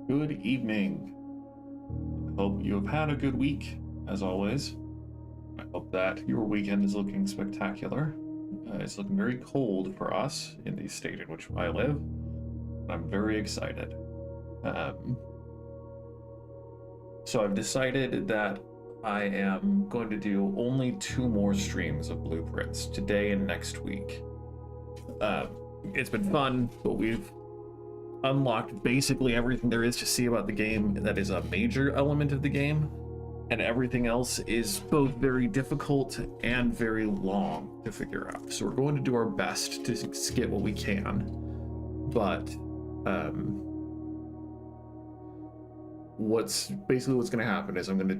Good evening. I hope you have had a good week, as always. I hope that your weekend is looking spectacular. It's looking very cold for us in the state in which I live. I'm very excited. Um, so I've decided that I am going to do only 2 more streams of Blueprints, today and next week. Uh, it's been fun, but we've unlocked basically everything there is to see about the game that is a major element of the game, and everything else is both very difficult and very long to figure out. So we're going to do our best to skip what we can, but what's going to happen is I'm going to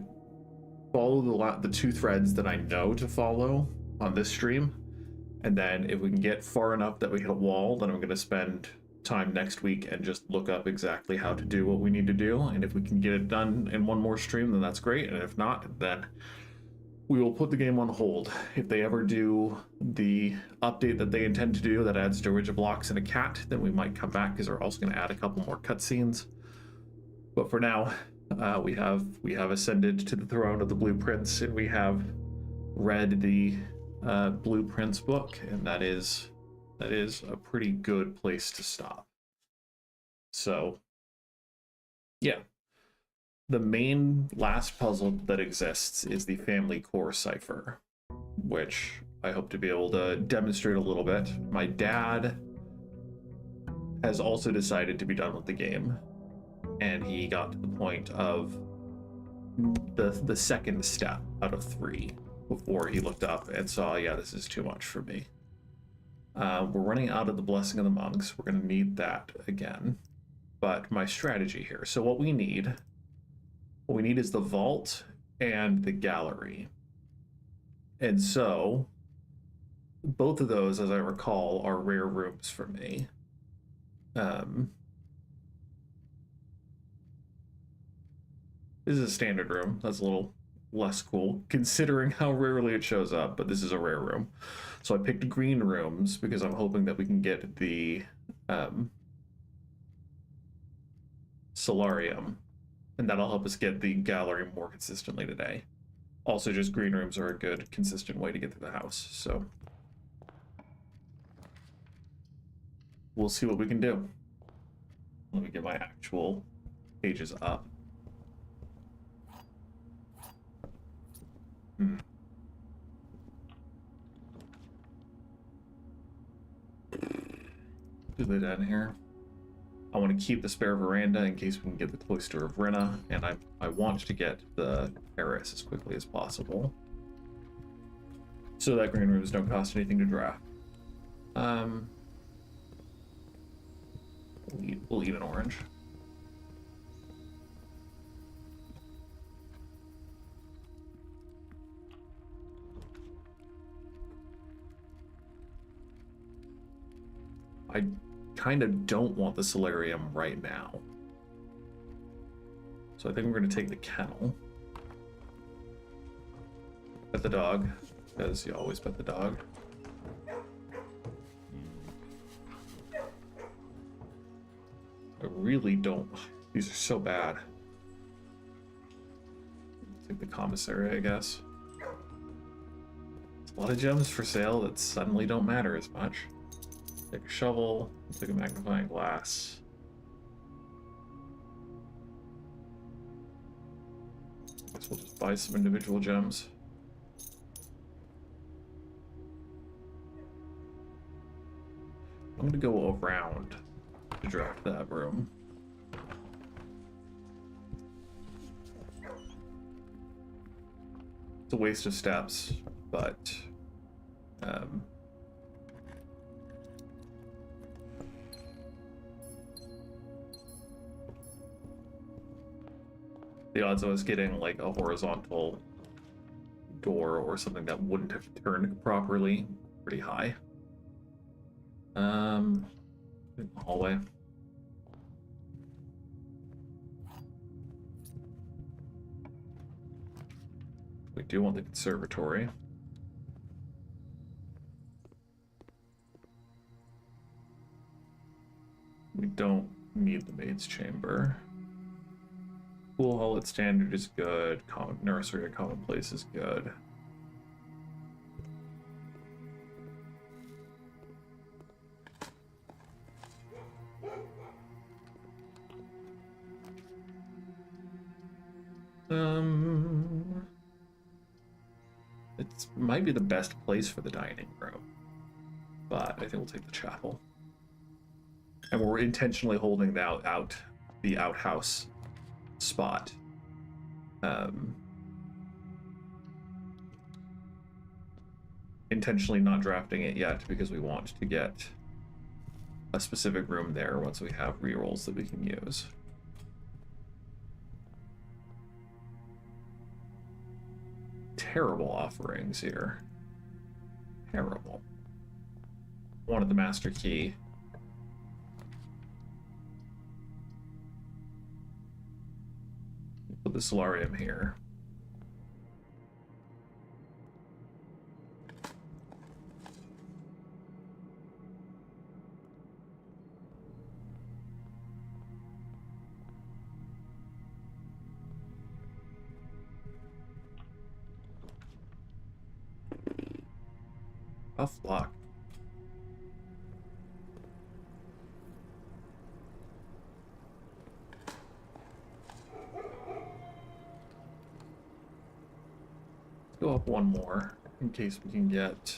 follow the 2 threads that I know to follow on this stream, and then if we can get far enough that we hit a wall, then I'm going to spend time next week and just look up exactly how to do what we need to do. And if we can get it done in 1 more stream, then that's great. And if not, then we will put the game on hold. If they ever do the update that they intend to do that adds storage blocks and a cat, then we might come back, because they're also going to add a couple more cutscenes. But for now, we have ascended to the throne of the Blueprints, and we have read the Blueprints book, and that is a pretty good place to stop. So, yeah. The main last puzzle that exists is the family core cipher, which I hope to be able to demonstrate a little bit. My dad has also decided to be done with the game, and he got to the point of the second step out of 3 before he looked up and saw, yeah, this is too much for me. We're running out of the Blessing of the Monks. We're going to need that again. But my strategy here. So what we need is the vault and the gallery. And so both of those, as I recall, are rare rooms for me. This is a standard room. That's a little less cool, considering how rarely it shows up, but this is a rare room. So I picked green rooms because I'm hoping that we can get the solarium, and that'll help us get the gallery more consistently today. Also, just green rooms are a good, consistent way to get through the house, so we'll see what we can do. Let me get my actual pages up. Do they down here? I want to keep the spare veranda in case we can get the Cloister of Rinna, and I want to get the terrace as quickly as possible, so that green rooms don't cost anything to draft. We'll eat an orange. I kind of don't want the solarium right now, so I think we're going to take the kennel. Pet the dog, because you always pet the dog. I really don't. These are so bad. Take the commissary, I guess. There's a lot of gems for sale that suddenly don't matter as much. Take a shovel, take a magnifying glass. I guess we'll just buy some individual gems. I'm gonna go around to draft that room. It's a waste of steps, but the odds of us getting like a horizontal door or something that wouldn't have turned properly pretty high. In the hallway. We do want the conservatory. We don't need the maid's chamber. Pool hall at standard is good. Common nursery at commonplace is good. It might be the best place for the dining room, but I think we'll take the chapel. And we're intentionally holding the outhouse spot. Intentionally not drafting it yet because we want to get a specific room there once we have rerolls that we can use. Terrible offerings here. Terrible. Wanted the master key. Put the solarium here. Tough luck. Let's go up one more in case we can get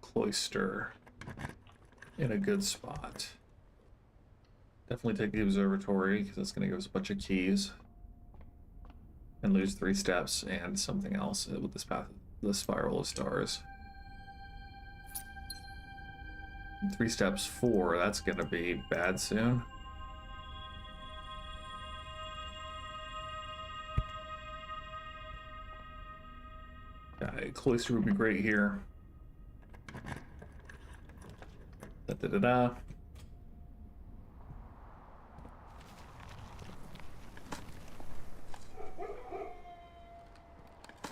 cloister in a good spot. Definitely take the observatory because that's going to give us a bunch of keys and lose 3 steps and something else with this path, the spiral of stars. 3 steps 4, that's going to be bad soon. Cloister would be great here. Da-da-da-da.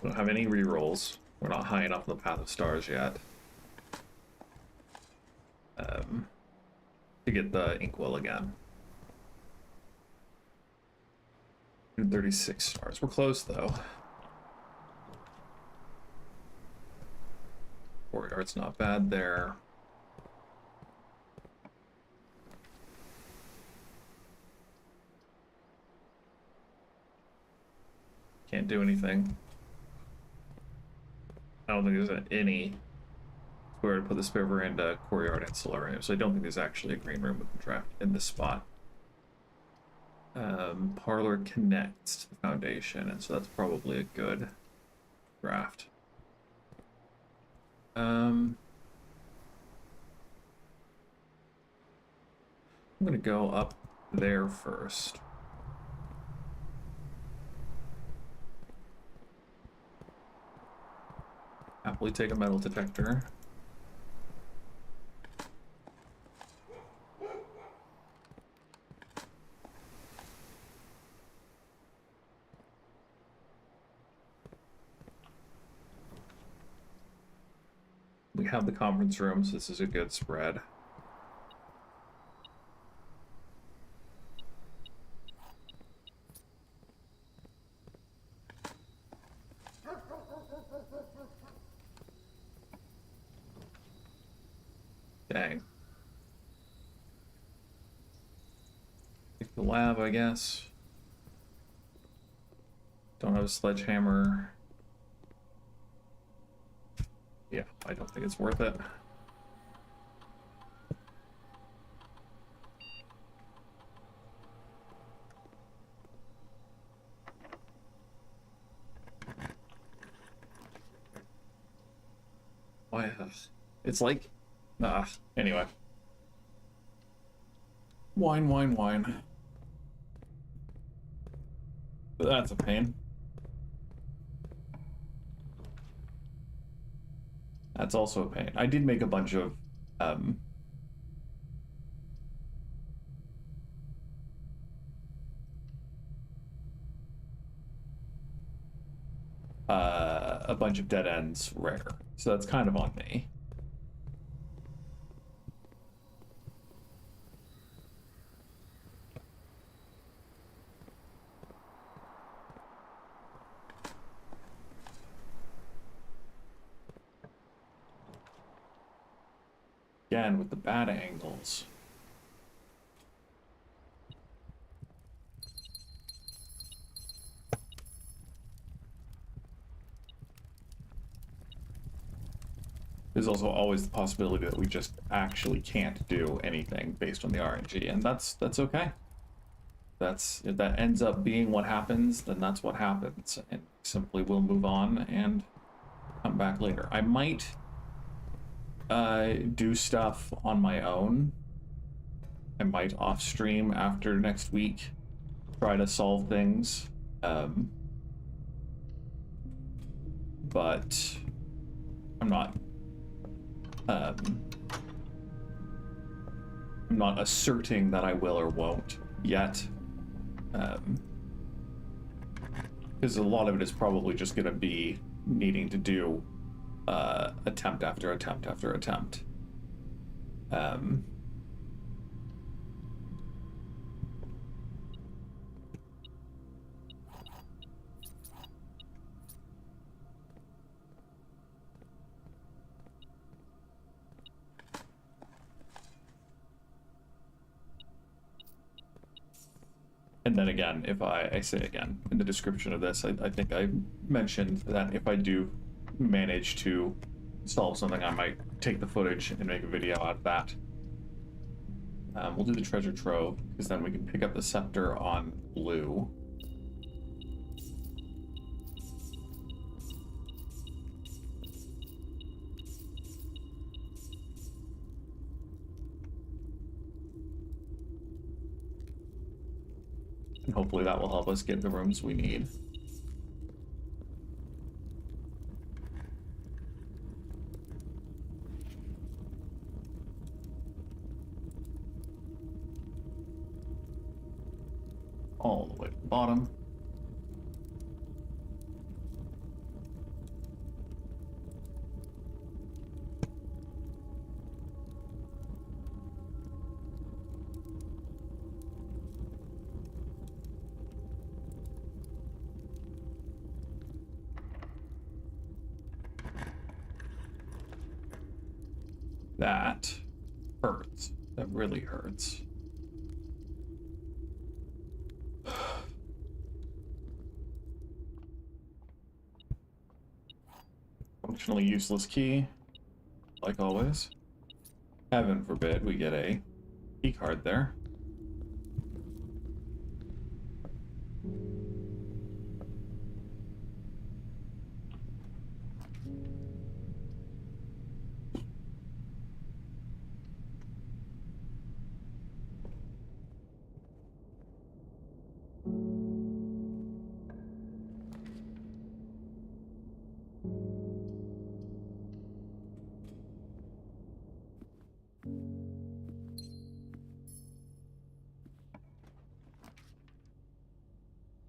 We don't have any rerolls. We're not high enough on the path of stars yet. To get the inkwell again. 36 stars. We're close though. Courtyard's not bad there. Can't do anything. I don't think there's any square to put the spare veranda, courtyard, and solarium, so I don't think there's actually a green room we can draft in this spot. Parlor connects to the foundation, and so that's probably a good draft. I'm gonna go up there first. Happily take a metal detector. We have the conference room, so this is a good spread. Dang. Take the lab, I guess. Don't have a sledgehammer. Yeah, I don't think it's worth it. Why? It's like... anyway. Wine, wine, wine. That's a pain. That's also a pain. I did make a bunch of a bunch of dead ends rare. So that's kind of on me. Again, with the bad angles. There's also always the possibility that we just actually can't do anything based on the RNG, and that's okay. That's, if that ends up being what happens, then that's what happens, and simply we'll move on and come back later. I might do stuff on my own. I might off stream after next week try to solve things, but I'm not asserting that I will or won't yet, because a lot of it is probably just going to be needing to do attempt after attempt after attempt. And then again, if I say again, in the description of this, I think I mentioned that if I do manage to solve something, I might take the footage and make a video out of that. We'll do the treasure trove, because then we can pick up the scepter on blue. And hopefully that will help us get the rooms we need. All the way to the bottom. That hurts. That really hurts. Functionally useless key, like always. Heaven forbid we get a key card there.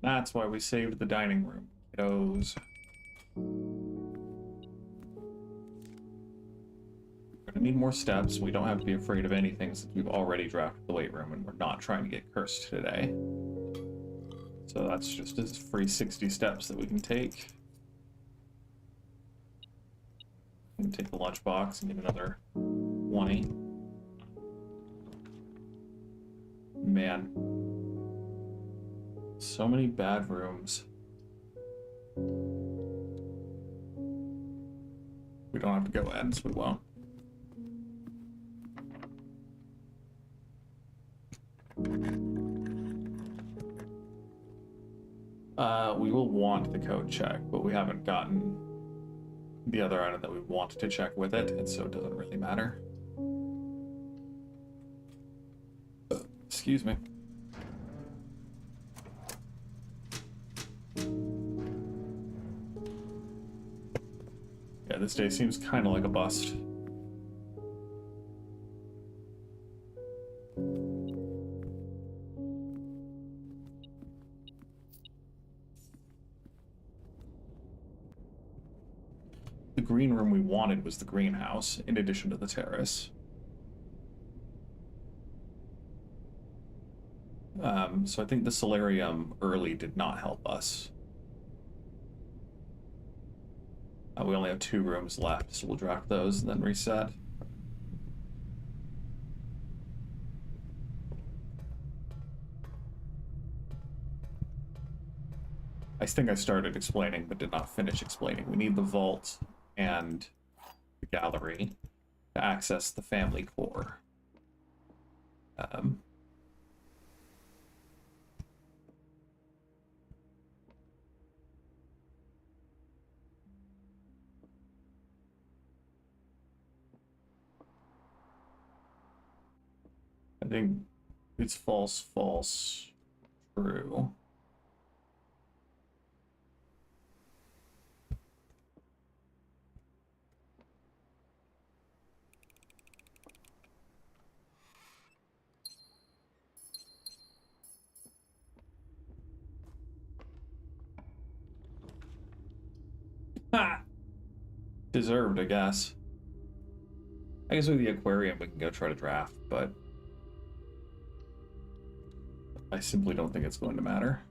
That's why we saved the dining room, kiddos. We're gonna need more steps. We don't have to be afraid of anything since we've already drafted the weight room and we're not trying to get cursed today. So that's just a free 60 steps that we can take. We can take the lunchbox and get another 20. Man. So many bad rooms. We don't have to go in, so we won't. We will want the code check, but we haven't gotten the other item that we want to check with it, and so it doesn't really matter. Excuse me. Yeah, this day seems kind of like a bust. green room we wanted was the greenhouse, in addition to the terrace. So I think the solarium early did not help us. We only have 2 rooms left, so we'll draft those and then reset. I think I started explaining, but did not finish explaining. We need the vault and the gallery to access the family core. I think it's false, false, true. Ha! Deserved, I guess. I guess with the aquarium we can go try to draft, but I simply don't think it's going to matter.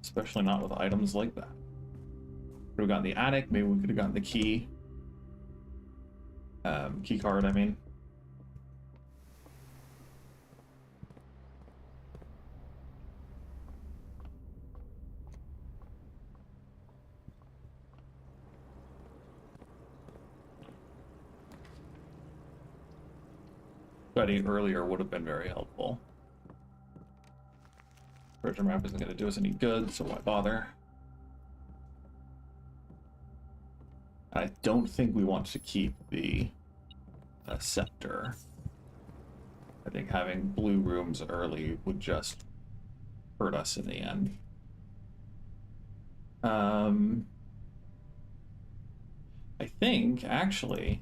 Especially not with items like that. Could have gotten the attic, maybe we could have gotten the key. Key card, I mean. Study earlier would have been very helpful. Treasure map isn't going to do us any good, so why bother? I don't think we want to keep the scepter. I think having blue rooms early would just hurt us in the end. I think, actually,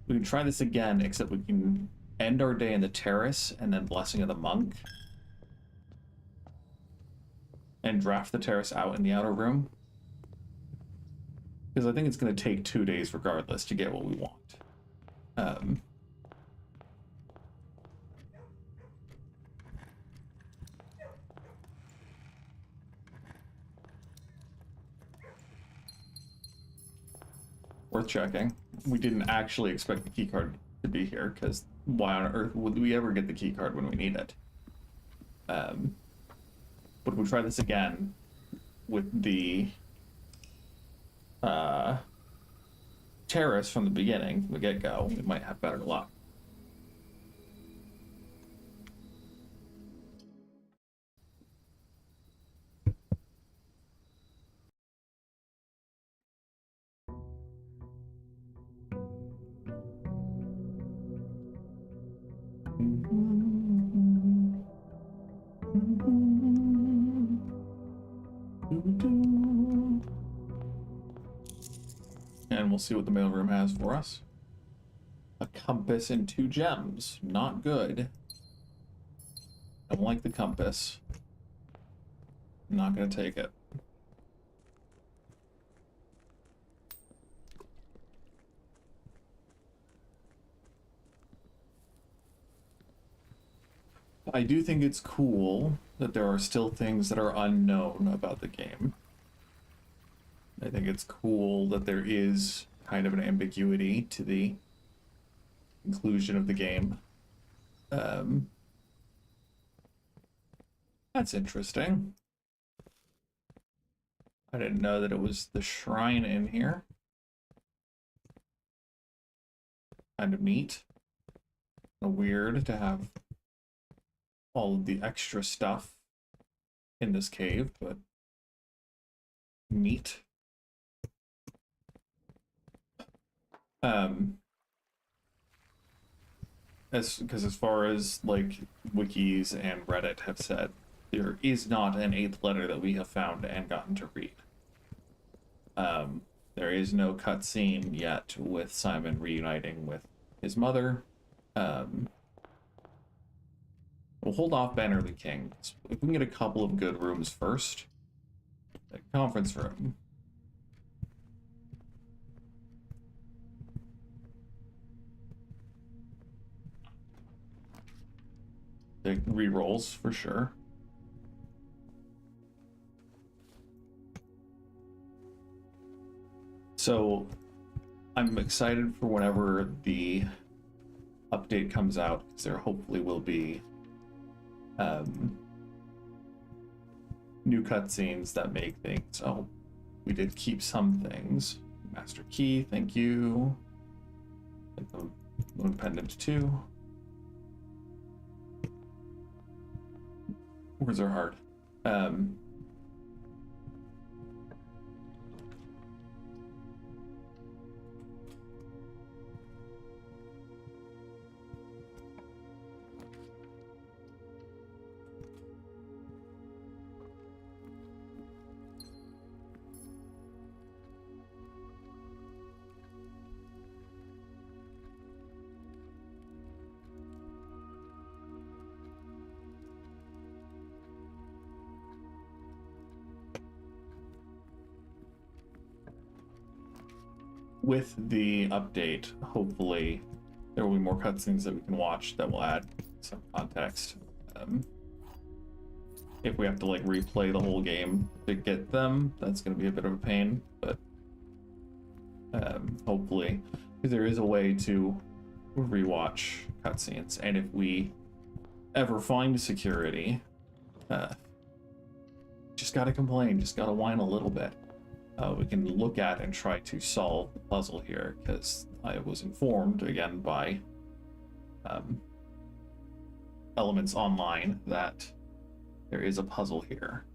we can try this again, except we can end our day in the terrace and then Blessing of the Monk. And draft the terrace out in the outer room. Because I think it's going to take 2 days regardless to get what we want. Worth checking. We didn't actually expect the keycard to be here, because why on earth would we ever get the keycard when we need it? But we'll try this again with the terrace from the beginning, from the get-go. We might have better luck. And we'll see what the mailroom has for us. A compass and 2 gems. Not good. Don't like the compass. Not gonna take it. I do think it's cool that there are still things that are unknown about the game. I think it's cool that there is kind of an ambiguity to the conclusion of the game. That's interesting. I didn't know that it was the shrine in here. Kind of neat. Weird to have all of the extra stuff in this cave, but neat. Because as far as like wikis and Reddit have said, there is not an 8th letter that we have found and gotten to read. There is no cutscene yet with Simon reuniting with his mother. We'll hold off Banner the King. If we can get a couple of good rooms first, The conference room. The re-rolls for sure. So I'm excited for whenever the update comes out, because there hopefully will be new cutscenes that make things. Oh, we did keep some things. Master key, thank you. Moon pendant 2. Words are hard. With the update, hopefully there will be more cutscenes that we can watch that will add some context. If we have to like replay the whole game to get them, that's going to be a bit of a pain, but hopefully, because there is a way to rewatch cutscenes, and if we ever find security, just gotta complain, just gotta whine a little bit. We can look at and try to solve the puzzle here, because I was informed again by Elements Online that there is a puzzle here.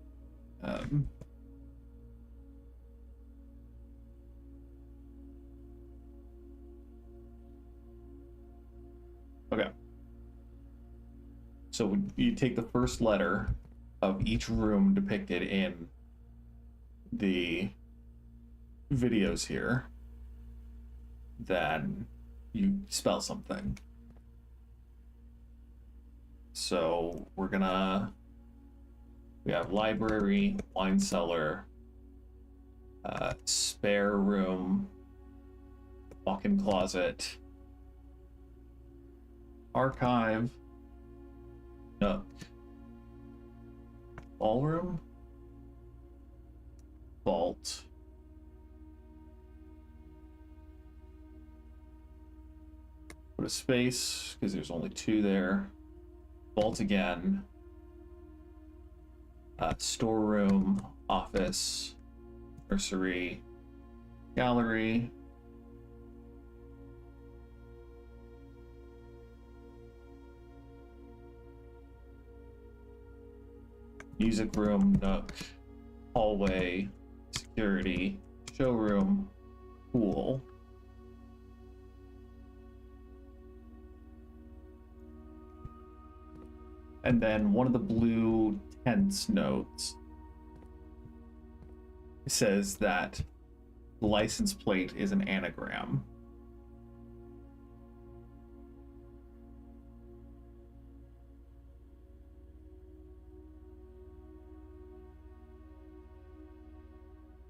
Okay. So you take the first letter of each room depicted in the videos here, then you spell something. So we have library, wine cellar, spare room, walk-in closet, archive, nook, ballroom, vault, put a space because there's only 2 there, vault again, storeroom, office, nursery, gallery, music room, nook, hallway, security, showroom, pool. And then one of the blue tense notes says that the license plate is an anagram.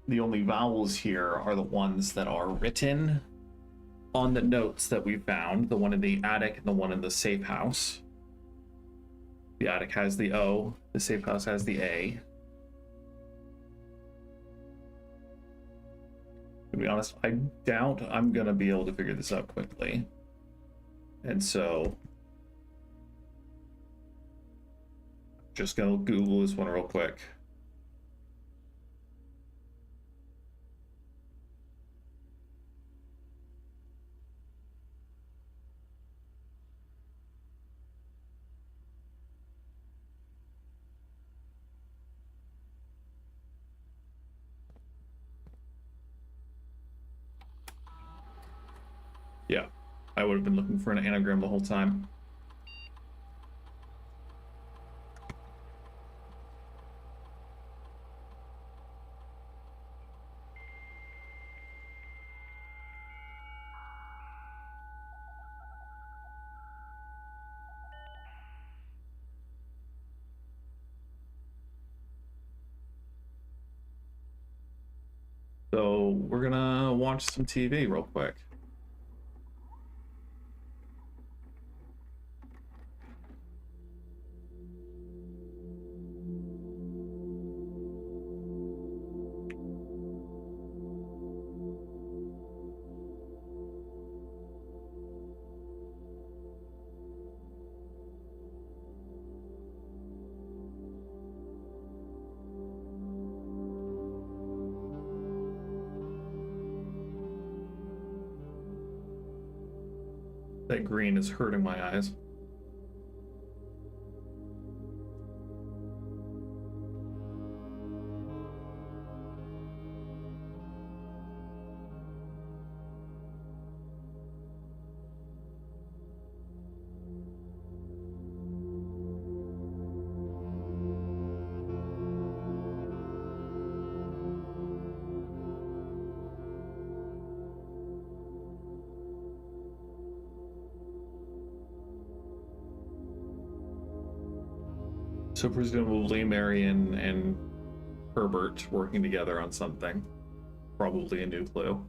The only vowels here are the ones that are written on the notes that we found, the one in the attic and the one in the safe house. The attic has the O, the safe house has the A. To be honest, I doubt I'm gonna be able to figure this out quickly. And so, just gonna Google this one real quick. Yeah, I would have been looking for an anagram the whole time. So we're gonna watch some TV real quick. That green is hurting my eyes. So presumably Marion and Herbert working together on something. Probably a new clue.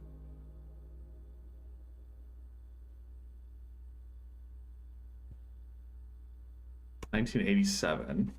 $1987.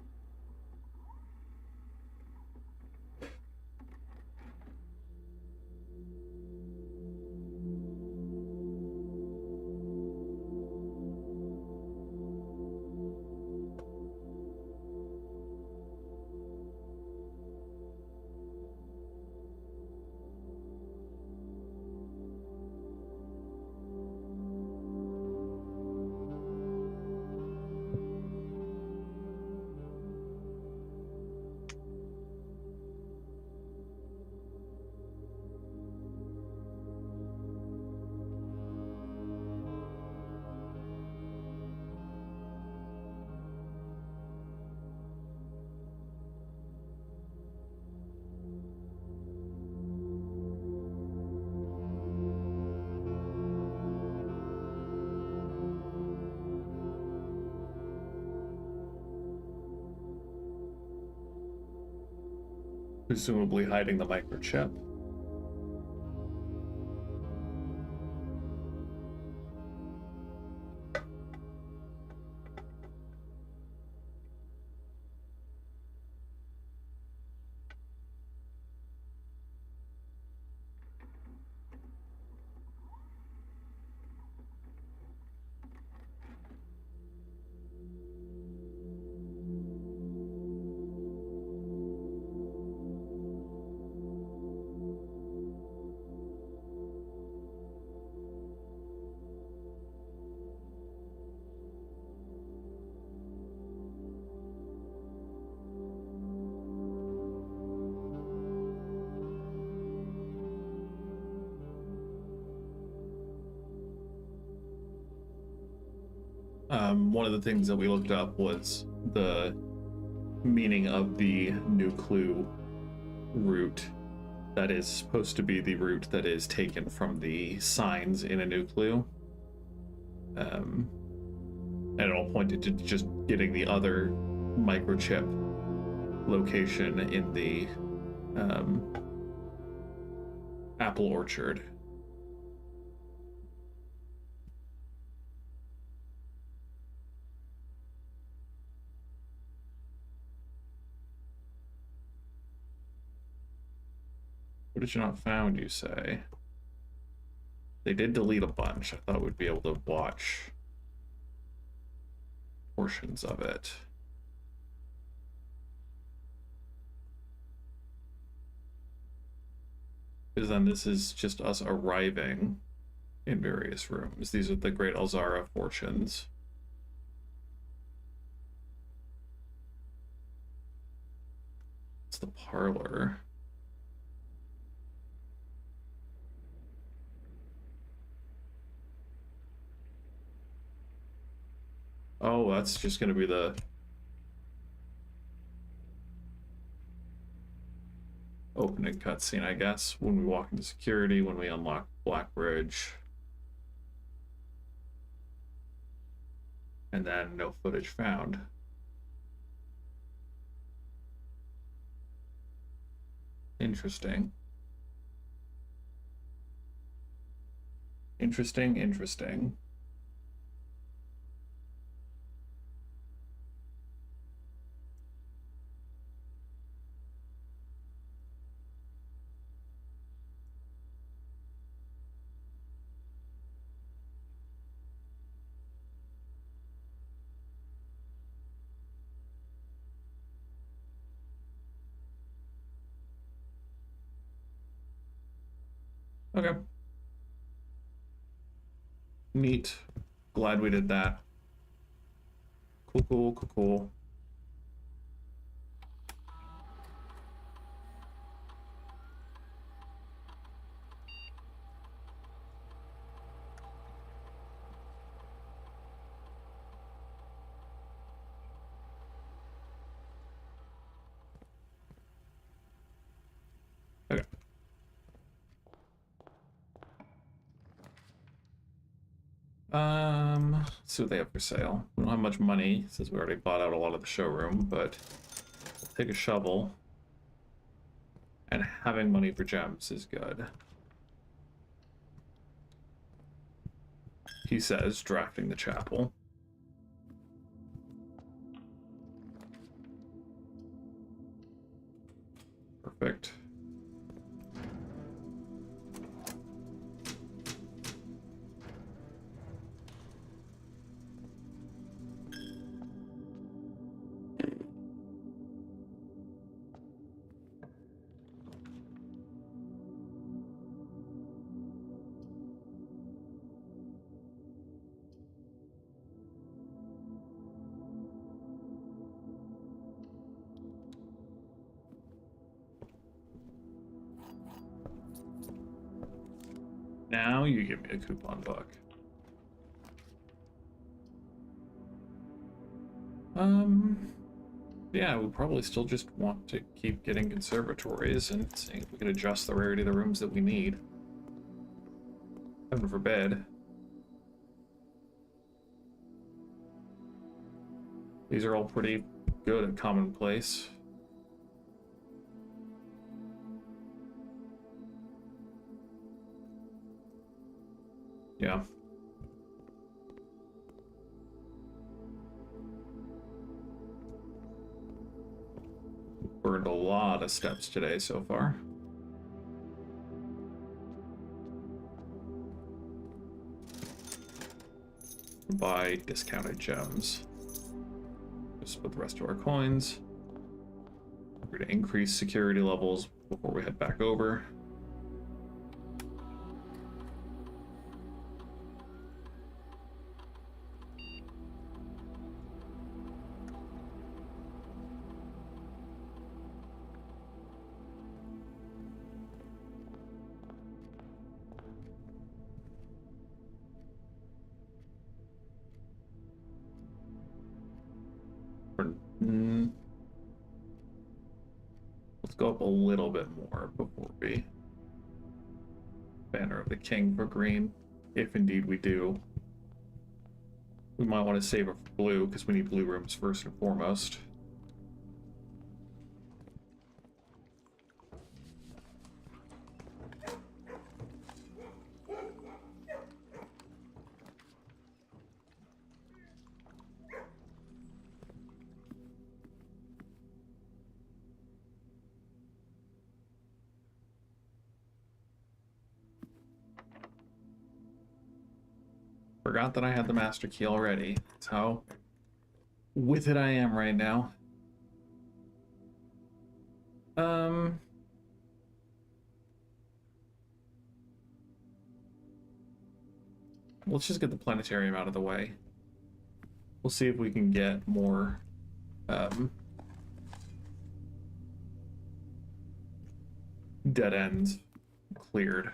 Presumably hiding the microchip. One of the things that we looked up was the meaning of the new clue route. That is supposed to be the route that is taken from the signs in a new clue. And it all pointed to just getting the other microchip location in the apple orchard. What did you not found, you say? They did delete a bunch. I thought we'd be able to watch portions of it. Because then this is just us arriving in various rooms. These are the Great Alzara fortunes. It's the parlor. Oh, that's just going to be the opening cutscene, I guess, when we walk into security, when we unlock Blackbridge. And then no footage found. Interesting. Interesting, interesting. Okay. Neat. Glad we did that. Cool, cool, cool, cool. Okay. Let's see what they have for sale. We don't have much money since we already bought out a lot of the showroom, but take a shovel. And having money for gems is good. He says, drafting the chapel. Perfect. Now you give me a coupon book. Yeah, we probably still just want to keep getting conservatories and seeing if we can adjust the rarity of the rooms that we need. Heaven forbid. These are all pretty good and commonplace. Yeah. Burned a lot of steps today so far. Buy discounted gems. Just with the rest of our coins. We're going to increase security levels before we head back over. Let's go up a little bit more before we banner of the king for green, if indeed we do. We might want to save it for blue because we need blue rooms first and foremost. Forgot that I had the master key already. That's how with it I am right now. Let's just get the planetarium out of the way. We'll see if we can get more dead ends cleared.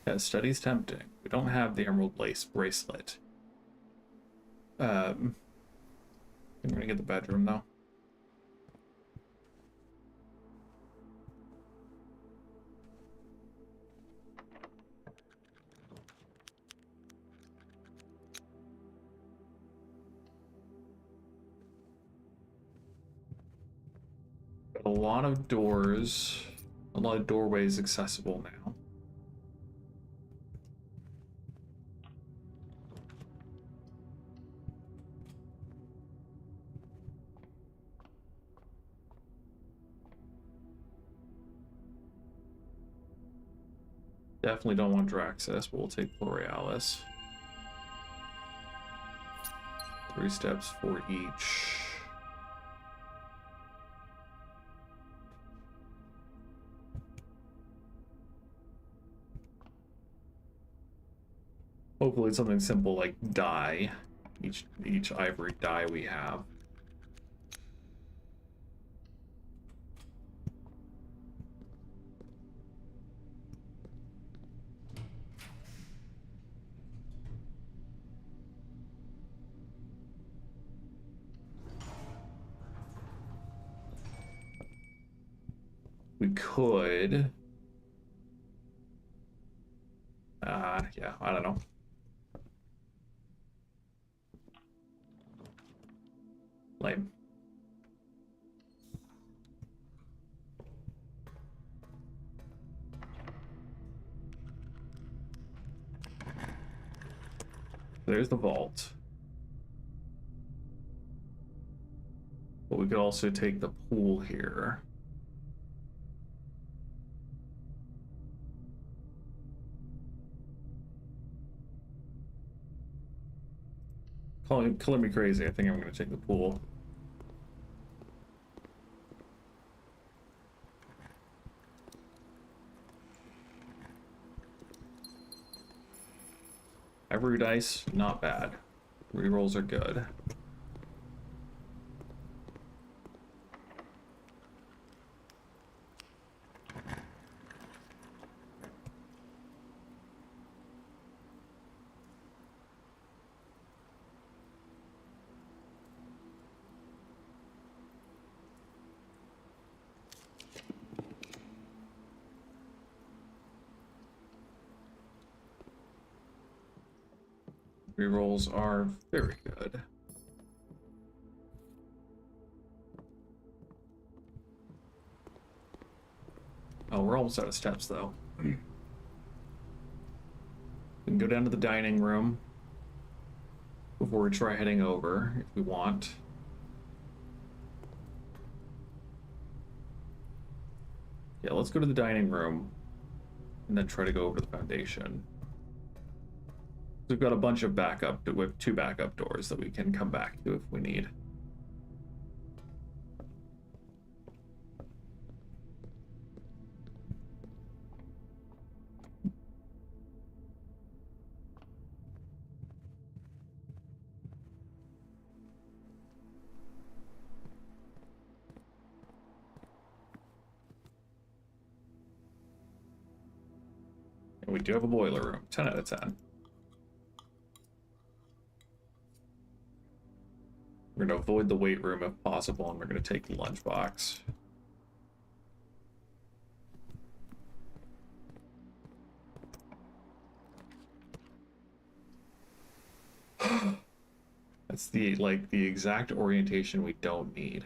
Yeah, study's tempting. We don't have the emerald lace bracelet. I'm gonna get the bedroom though. Got a lot of doors, a lot of doorways accessible now. Definitely don't want Draxus, but we'll take Borealis. 3 steps for each. Hopefully it's something simple like dye. Each ivory dye we have. We could. Yeah, I don't know. Lame. There's the vault. But we could also take the pool here. Color me crazy. I think I'm going to take the pool. Ivory dice, not bad. Rerolls are good. Rerolls are very good. Oh, we're almost out of steps, though. We can go down to the dining room before we try heading over, if we want. Yeah, let's go to the dining room and then try to go over to the foundation. We've got a bunch of backup, we have 2 backup doors that we can come back to if we need. And we do have a boiler room, 10 out of 10. We're going to avoid the weight room if possible, and we're going to take the lunchbox. That's the exact orientation we don't need.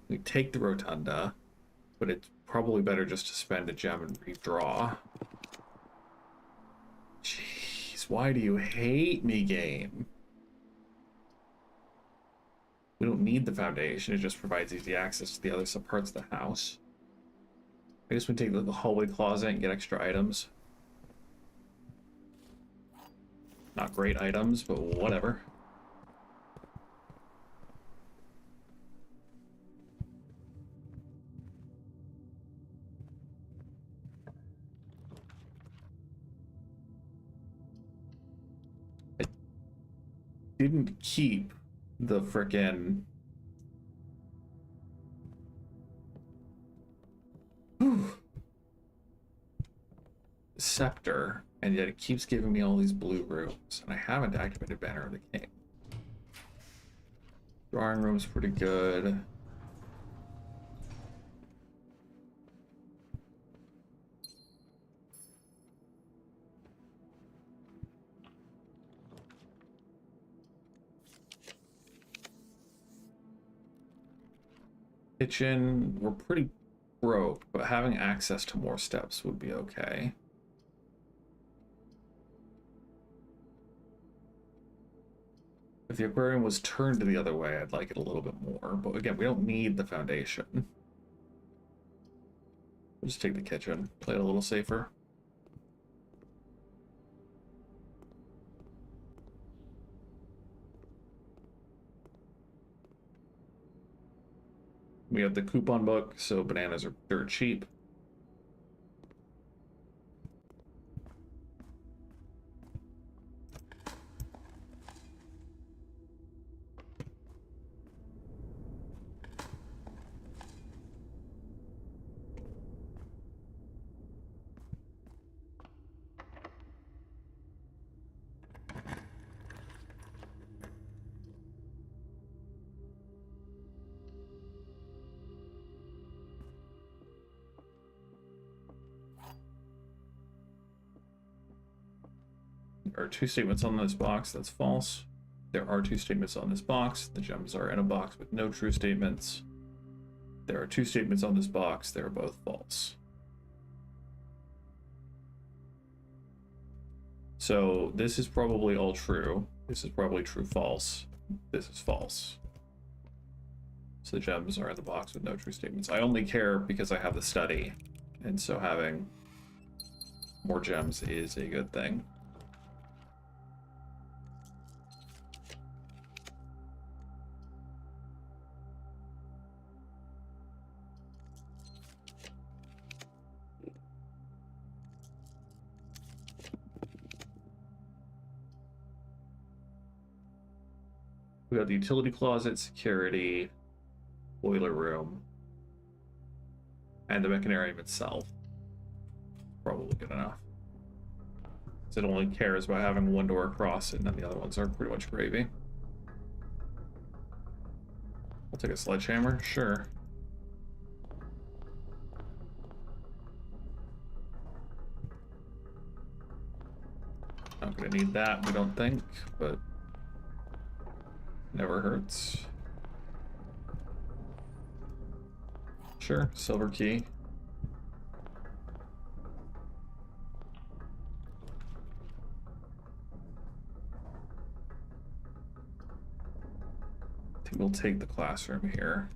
We take the rotunda, but it's probably better just to spend a gem and redraw. Jeez, why do you hate me, game? We don't need the foundation, it just provides easy access to the other parts of the house. I guess we take the hallway closet and get extra items. Not great items, but whatever. I didn't keep the frickin' scepter, And yet it keeps giving me all these blue rooms, and I haven't activated Banner of the King. Drawing room's pretty good. Kitchen, we're pretty broke, but having access to more steps would be okay. If the aquarium was turned the other way, I'd like it a little bit more. But again, we don't need the foundation. We'll just take the kitchen, play it a little safer. We have the coupon book, so bananas are dirt cheap. There are two statements on this box. That's false. There are two statements on this box. The gems are in a box with no true statements. There are two statements on this box. They're both false. So this is probably all true. This is probably true, false. This is false. So the gems are in the box with no true statements. I only care because I have the study. And so having more gems is a good thing. We got the utility closet, security, boiler room, and the mechanarium itself. Probably good enough. So it only cares about having one door across it, and then the other ones are pretty much gravy. I'll take a sledgehammer, sure. Not gonna need that, we don't think, but never hurts. Sure, silver key. I think we'll take the classroom here.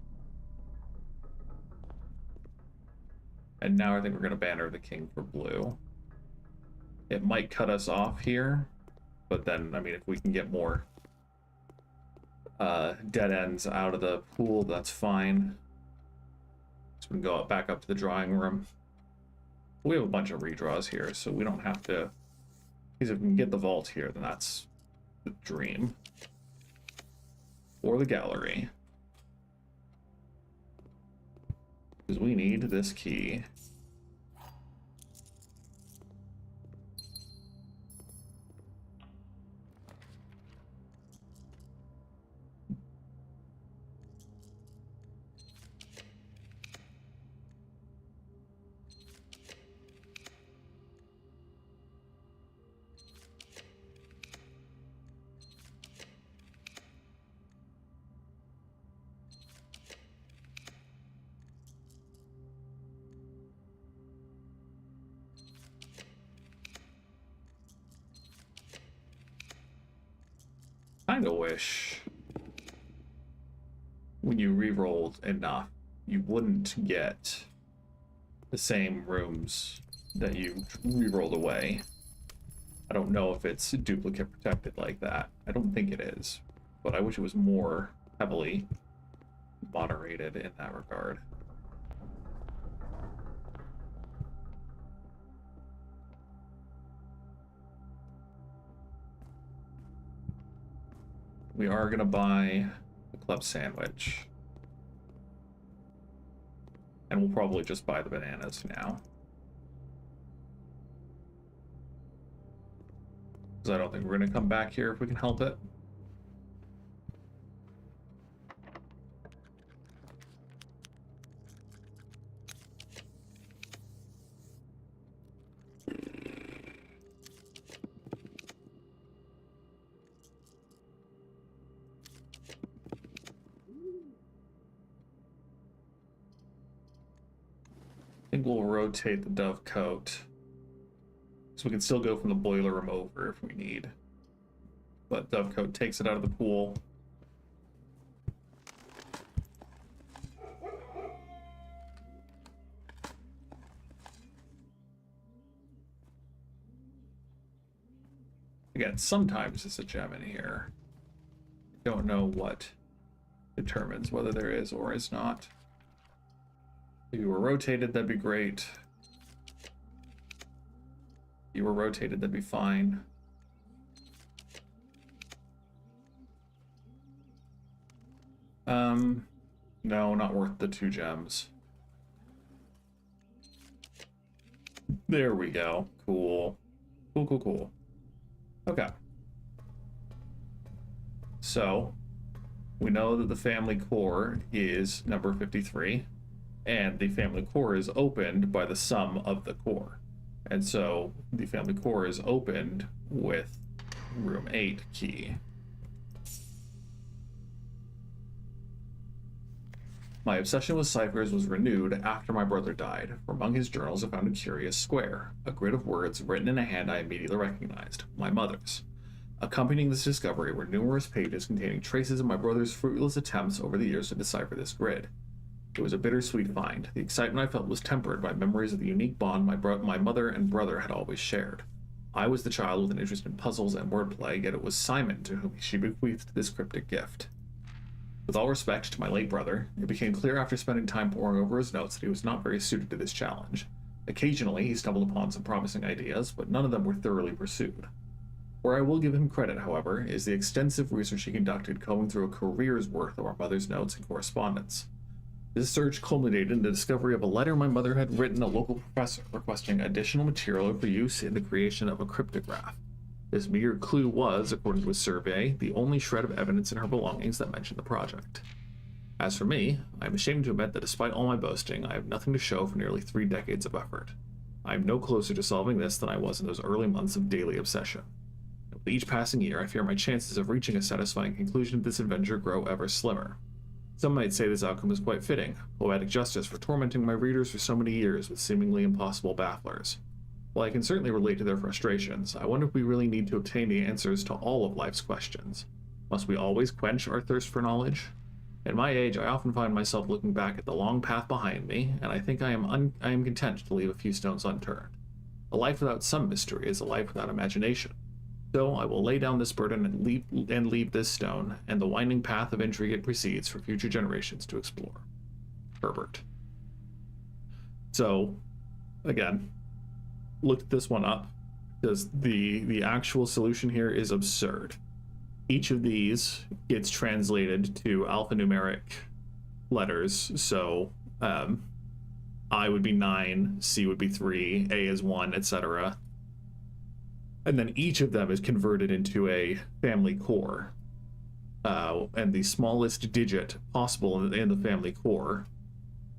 And now I think we're gonna banner the king for blue. It might cut us off here, but then, I mean, if we can get more dead ends out of the pool, that's fine. So we can go back up to the drawing room. We have a bunch of redraws here, so we don't have to... Because if we can get the vault here, then that's the dream. Or the gallery. Because we need this key. Kind of wish when you re-rolled enough, you wouldn't get the same rooms that you re-rolled away. I don't know if it's duplicate protected like that. I don't think it is, but I wish it was more heavily moderated in that regard. We are going to buy the club sandwich. And we'll probably just buy the bananas now. because I don't think we're going to come back here if we can help it. I think we'll rotate the dove coat. So we can still go from the boiler room over if we need. But dove coat takes it out of the pool. Again, sometimes it's a gem in here. Don't know what determines whether there is or is not. If you were rotated, that'd be great. If you were rotated, that'd be fine. No, not worth the 2 gems. There we go. Cool. Cool, cool, cool. Okay. So, we know that the family core is number 53, and the family core is opened by the sum of the core. And so, the family core is opened with room 8 key. My obsession with ciphers was renewed after my brother died. Among his journals, I found a curious square, a grid of words written in a hand I immediately recognized, my mother's. Accompanying this discovery were numerous pages containing traces of my brother's fruitless attempts over the years to decipher this grid. It was a bittersweet find. The excitement I felt was tempered by memories of the unique bond my mother and brother had always shared. I was the child with an interest in puzzles and wordplay, yet it was Simon to whom she bequeathed this cryptic gift. With all respect to my late brother, it became clear after spending time poring over his notes that he was not very suited to this challenge. Occasionally, he stumbled upon some promising ideas, but none of them were thoroughly pursued. Where I will give him credit, however, is the extensive research he conducted combing through a career's worth of our mother's notes and correspondence. This search culminated in the discovery of a letter my mother had written a local professor requesting additional material for use in the creation of a cryptograph. This meager clue was, according to a survey, the only shred of evidence in her belongings that mentioned the project. As for me, I am ashamed to admit that despite all my boasting, I have nothing to show for nearly 3 decades of effort. I am no closer to solving this than I was in those early months of daily obsession. With each passing year, I fear my chances of reaching a satisfying conclusion of this adventure grow ever slimmer. Some might say this outcome is quite fitting, poetic justice for tormenting my readers for so many years with seemingly impossible bafflers. While I can certainly relate to their frustrations, I wonder if we really need to obtain the answers to all of life's questions. Must we always quench our thirst for knowledge? At my age, I often find myself looking back at the long path behind me, and I think I am content to leave a few stones unturned. A life without some mystery is a life without imagination. So I will lay down this burden and leave this stone, and the winding path of intrigue it precedes for future generations to explore. Herbert. So, again, looked this one up because the actual solution here is absurd. Each of these gets translated to alphanumeric letters, so I would be 9, C would be 3, A is 1, etc. And then each of them is converted into a family core, and the smallest digit possible in the family core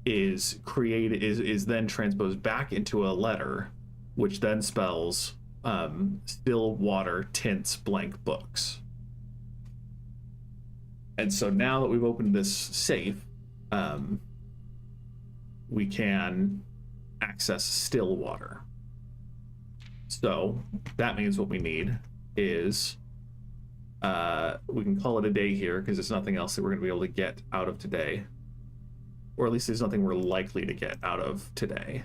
is then transposed back into a letter, which then spells still water tints blank books. And so now that we've opened this safe, we can access still water. So that means what we need is we can call it a day here because there's nothing else that we're going to be able to get out of today, or at least there's nothing we're likely to get out of today.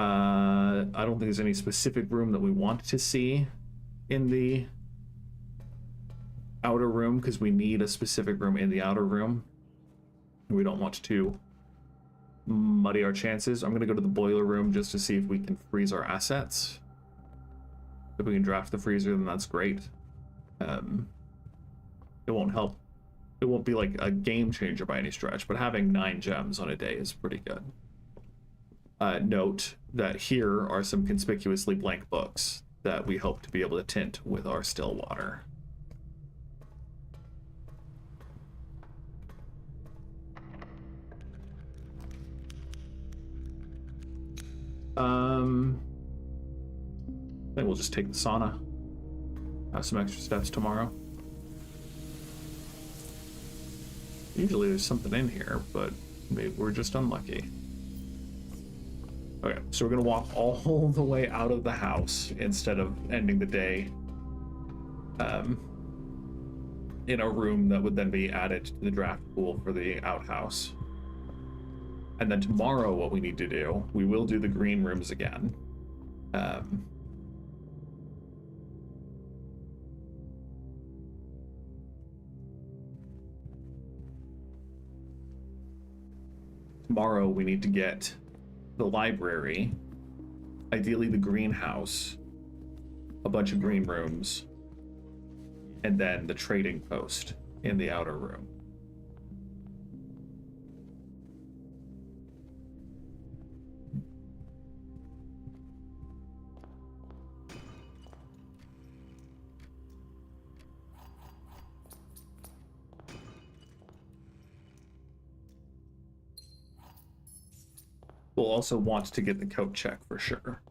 I don't think there's any specific room that we want to see in the outer room because we need a specific room in the outer room. We don't want to muddy our chances. I'm going to go to the boiler room just to see if we can freeze our assets. If we can draft the freezer, then that's great. It won't help. It won't be like a game changer by any stretch, but having 9 gems on a day is pretty good. note that here are some conspicuously blank books that we hope to be able to tint with our still water. Then we'll just take the sauna. Have some extra steps tomorrow. Usually there's something in here, but maybe we're just unlucky. Okay, so we're gonna walk all the way out of the house instead of ending the day in a room that would then be added to the draft pool for the outhouse. And then tomorrow what we need to do, we will do the green rooms again. Tomorrow we need to get the library, ideally the greenhouse, a bunch of green rooms, and then the trading post in the outer room. We'll also want to get the coat check for sure.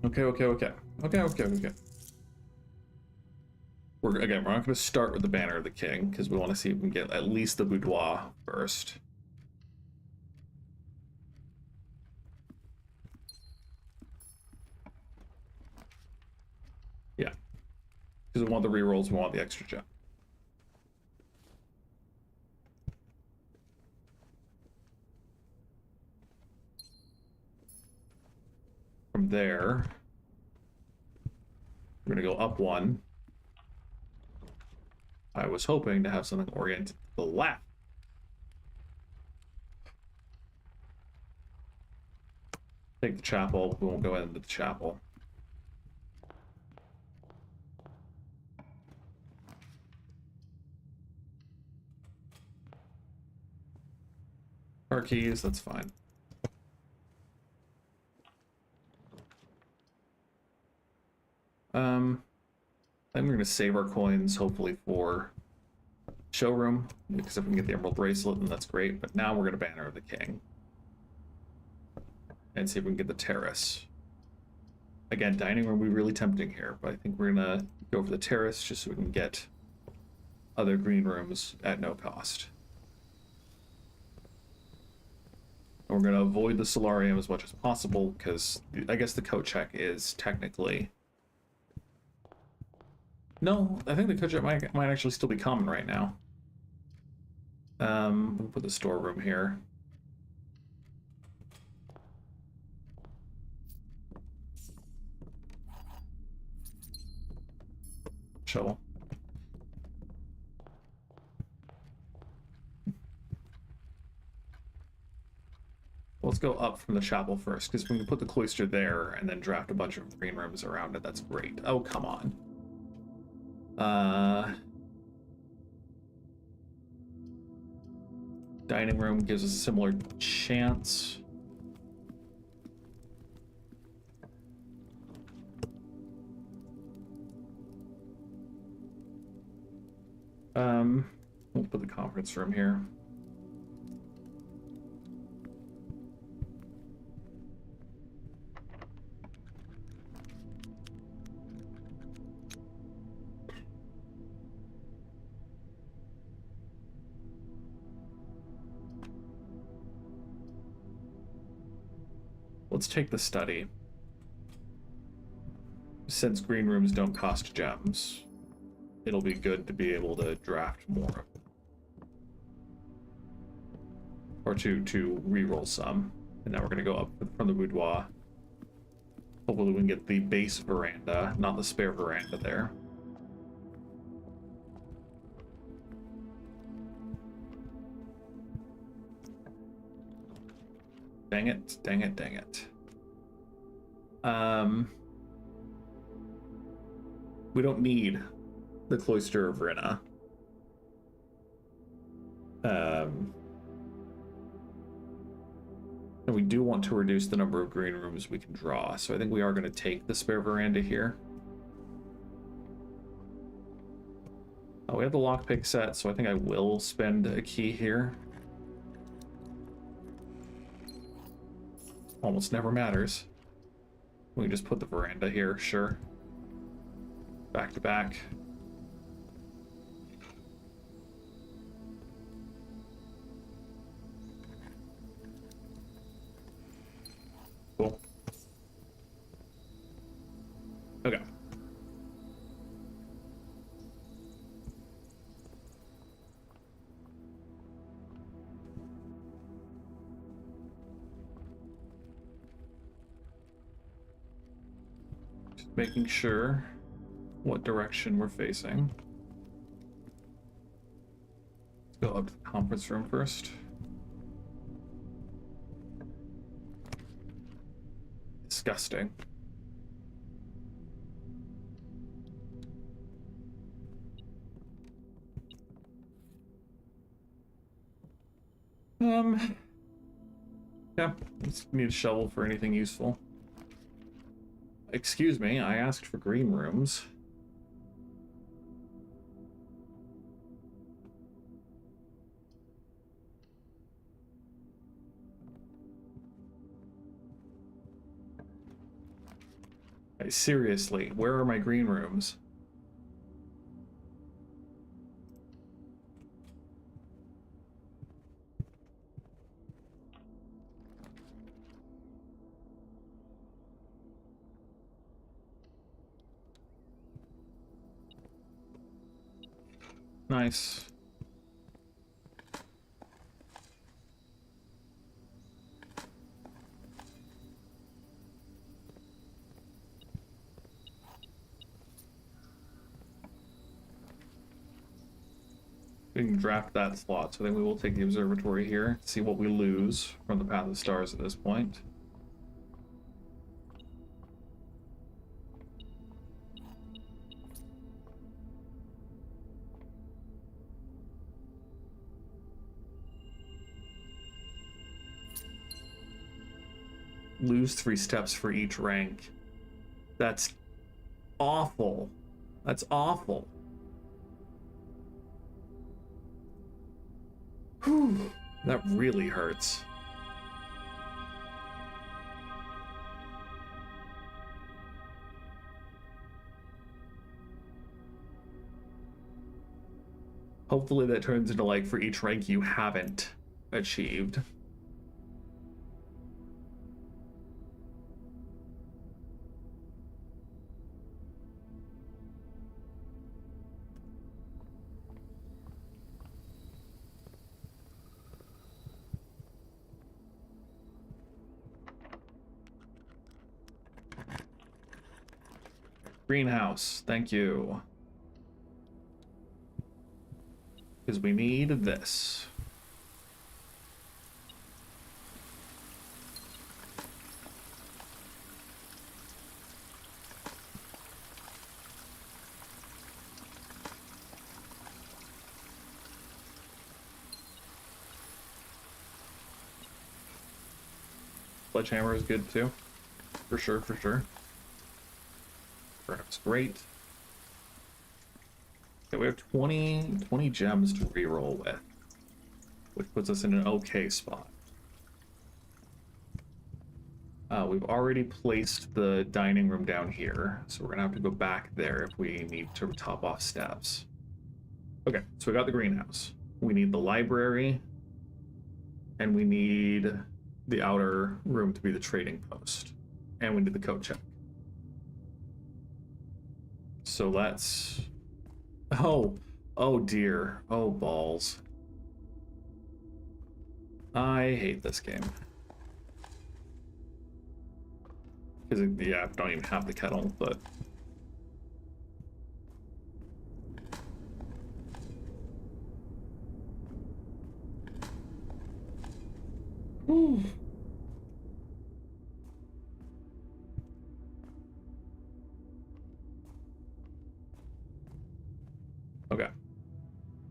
Okay. Okay. We're not going to start with the banner of the king because we want to see if we can get at least the boudoir first. Yeah, because we want the rerolls, we want the extra gem. From there, we're going to go up one. I was hoping to have something oriented to the left. Take the chapel. We won't go into the chapel. Our keys, that's fine. I think we're going to save our coins, hopefully, for showroom, because if we can get the emerald bracelet, then that's great. But now we're going to banner of the king. And see if we can get the terrace. Again, dining room would be really tempting here, but I think we're going to go for the terrace just so we can get other green rooms at no cost. And we're going to avoid the solarium as much as possible, because I guess the coat check is technically... No, I think the coat check might actually still be common right now. We'll put the storeroom here. Shovel. Let's go up from the chapel first, because we can put the cloister there and then draft a bunch of green rooms around it. That's great. Oh, come on. Dining room gives us a similar chance. We'll put the conference room here. Let's take the study. Since green rooms don't cost gems. it'll be good to be able to draft more of them. Or to re-roll some. And now we're going to go up from the boudoir. Hopefully we can get the base veranda, not the spare veranda there. Dang it, dang it, dang it. We don't need the Cloister of Rinna. And we do want to reduce the number of green rooms we can draw, so I think we are going to take the spare veranda here. Oh, we have the lockpick set, so I think I will spend a key here. Almost never matters. We can just put the veranda here, sure. Back to back. Cool. Okay. Just making sure what direction we're facing. Let's go up to the conference room first. Disgusting. Yeah, just need a shovel for anything useful. Excuse me, I asked for green rooms. Hey, seriously, where are my green rooms? Nice. We can draft that slot, so then we will take the observatory here, see what we lose from the Path of Stars at this point. Lose 3 steps for each rank. That's awful. That's awful. Whew, that really hurts. Hopefully that turns into like for each rank you haven't achieved. Greenhouse, thank you. Because we need this. Sledgehammer is good too. For sure, for sure. Perhaps great. Okay, we have 20 gems to reroll with, which puts us in an okay spot. We've already placed the dining room down here, so we're gonna have to go back there if we need to top off steps. Okay, so we got the greenhouse. We need the library, and we need the outer room to be the trading post, and we need the coat check. So let's Oh, oh dear. Oh balls. I hate this game. Because, yeah, I don't even have the kettle, but... Whew. Okay.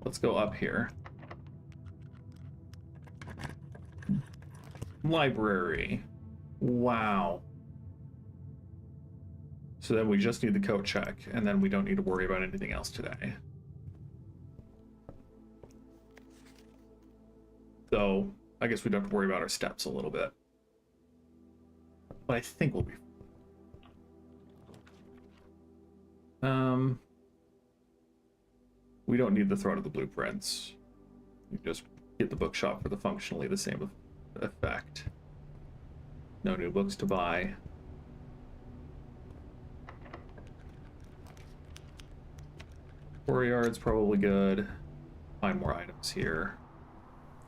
Let's go up here. Library. Wow. So then we just need the coat check, and then we don't need to worry about anything else today. So I guess we don't have to worry about our steps a little bit. But I think we'll be... We don't need the Throne of the Blueprints. You just get the bookshop for the functionally the same effect. No new books to buy. Courtyard's probably good. Find more items here.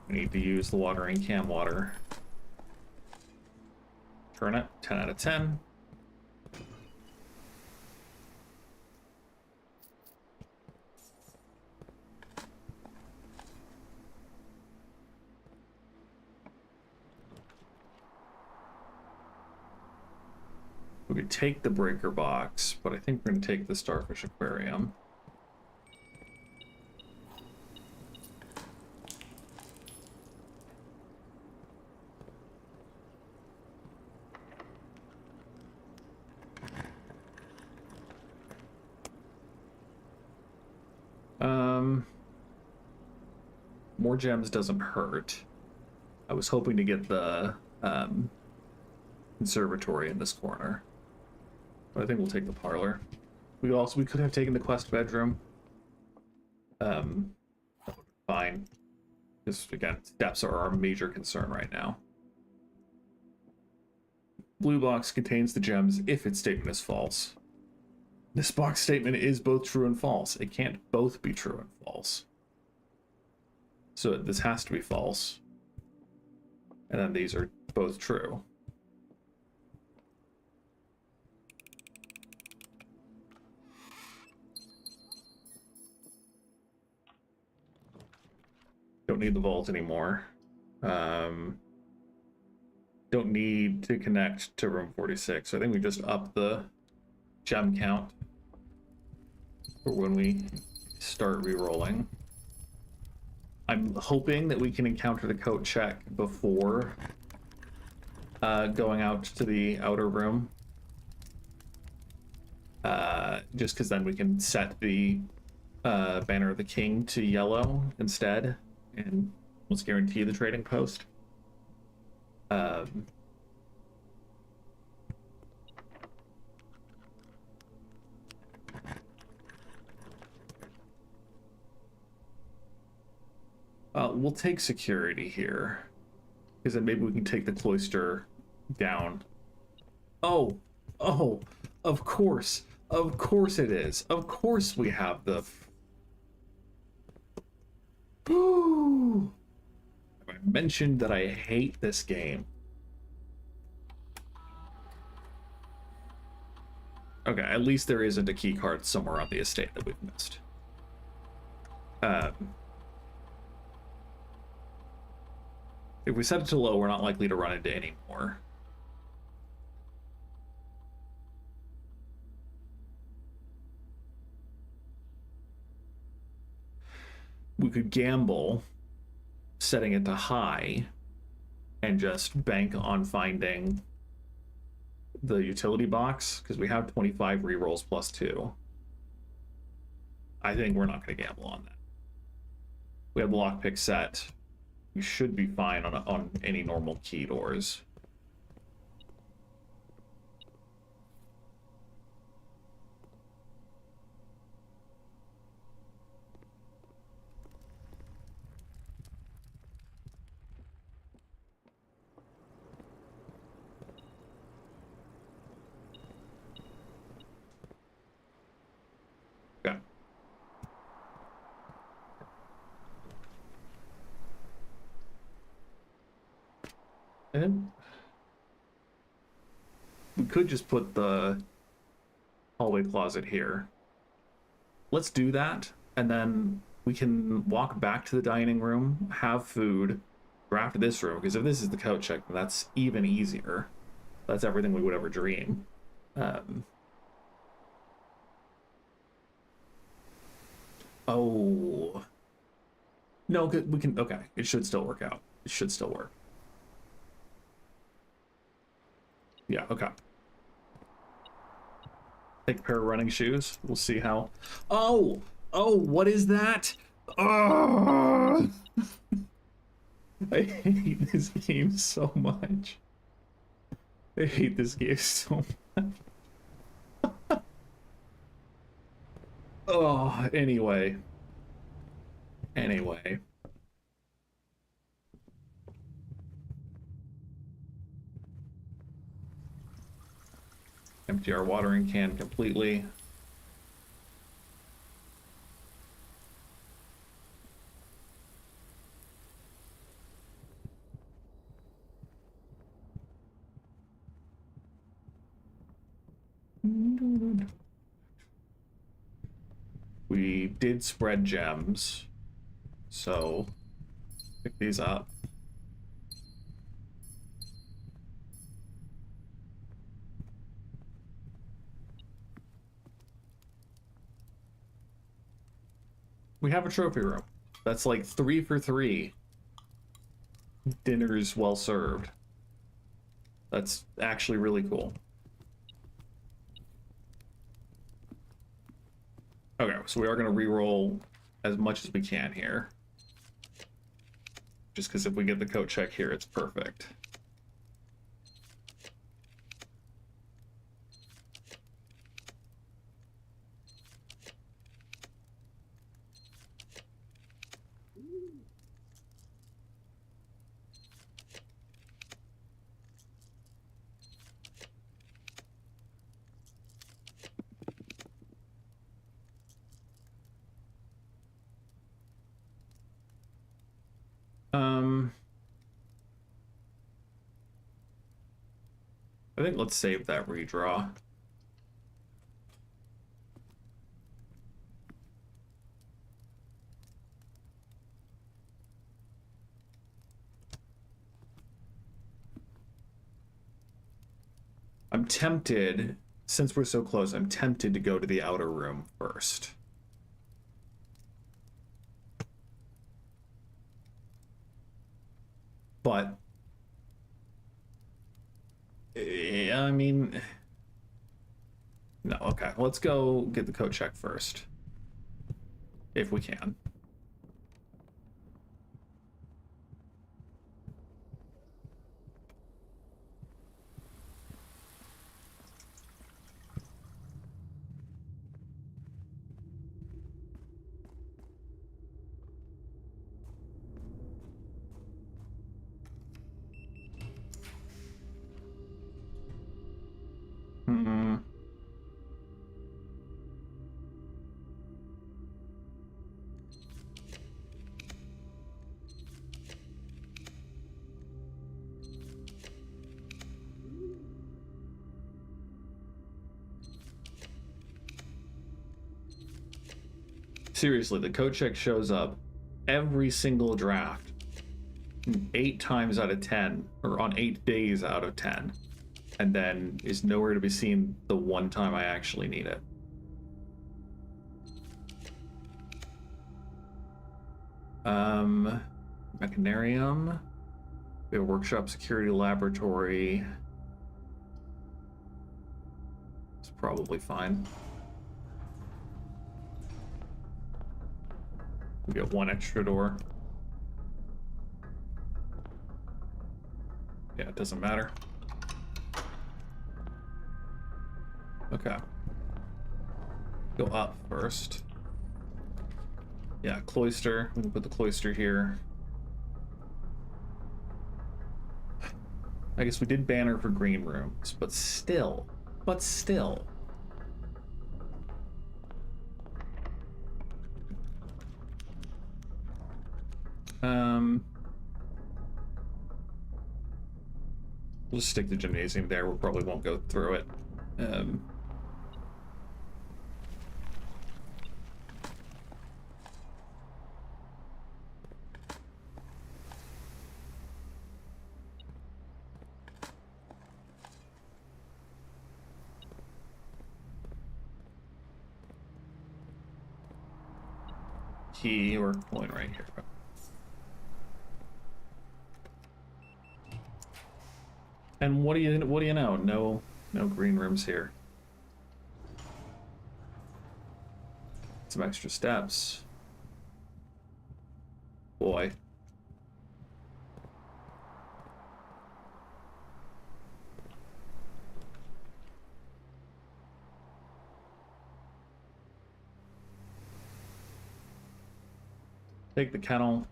We need to use the watering can water. Turn it, 10 out of 10. We could take the breaker box, but I think we're going to take the starfish aquarium. More gems doesn't hurt. I was hoping to get the conservatory in this corner, but I think we'll take the parlor. We could have taken the quest bedroom. That would be fine. Because again, steps are our major concern right now. Blue box contains the gems if its statement is false. This box statement is both true and false. It can't both be true and false. So this has to be false. And then these are both true. Don't need the vault anymore. Don't need to connect to room 46. So I think we just up the gem count for when we start re-rolling. I'm hoping that we can encounter the coat check before going out to the outer room. Just because then we can set the banner of the king to yellow instead, and let's guarantee the trading post. We'll take security here, because then maybe we can take the cloister down. Oh, of course it is. Of course we have the... Ooh. I mentioned that I hate this game. Okay, at least there isn't a key card somewhere on the estate that we've missed. If we set it to low, we're not likely to run into any more. We could gamble setting it to high and just bank on finding the utility box, because we have 25 rerolls plus 2. I think we're not going to gamble on that. We have the lockpick set. We should be fine on any normal key doors. Okay. And we could just put the hallway closet here. Let's do that, and then we can walk back to the dining room, have food, draft this room, because if this is the coat check, then that's even easier. That's everything we would ever dream. Oh. No, we can, okay, it should still work out. It should still work. Yeah, okay. Take a pair of running shoes. We'll see how. Oh! Oh, what is that? Oh! I hate this game so much. I hate this game so much. Oh, anyway. Anyway. Empty our watering can completely. We did spread gems, so pick these up. We have a trophy room. That's like 3 for 3. Dinner's well served. That's actually really cool. Okay, so we are going to re-roll as much as we can here. Just because if we get the coat check here, it's perfect. I think let's save that redraw. I'm tempted, since we're so close, I'm tempted to go to the outer room first. But I mean, no, okay. Let's go get the coat check first. If we can. Hmm. Seriously, the coat check shows up every single draft 8 times out of 10, or on 8 days out of 10, and then is nowhere to be seen the one time I actually need it. Mechanarium. We have a workshop, security, laboratory. It's probably fine. We get 1 extra door. Yeah, it doesn't matter. Okay. Go up first. Yeah, cloister. We'll put the cloister here. I guess we did banner for green rooms, but still. But still. We'll just stick the gymnasium there. We probably won't go through it. Key or coin right here. And what do you know? No green rooms here. Some extra steps. Boy. Take the kennel.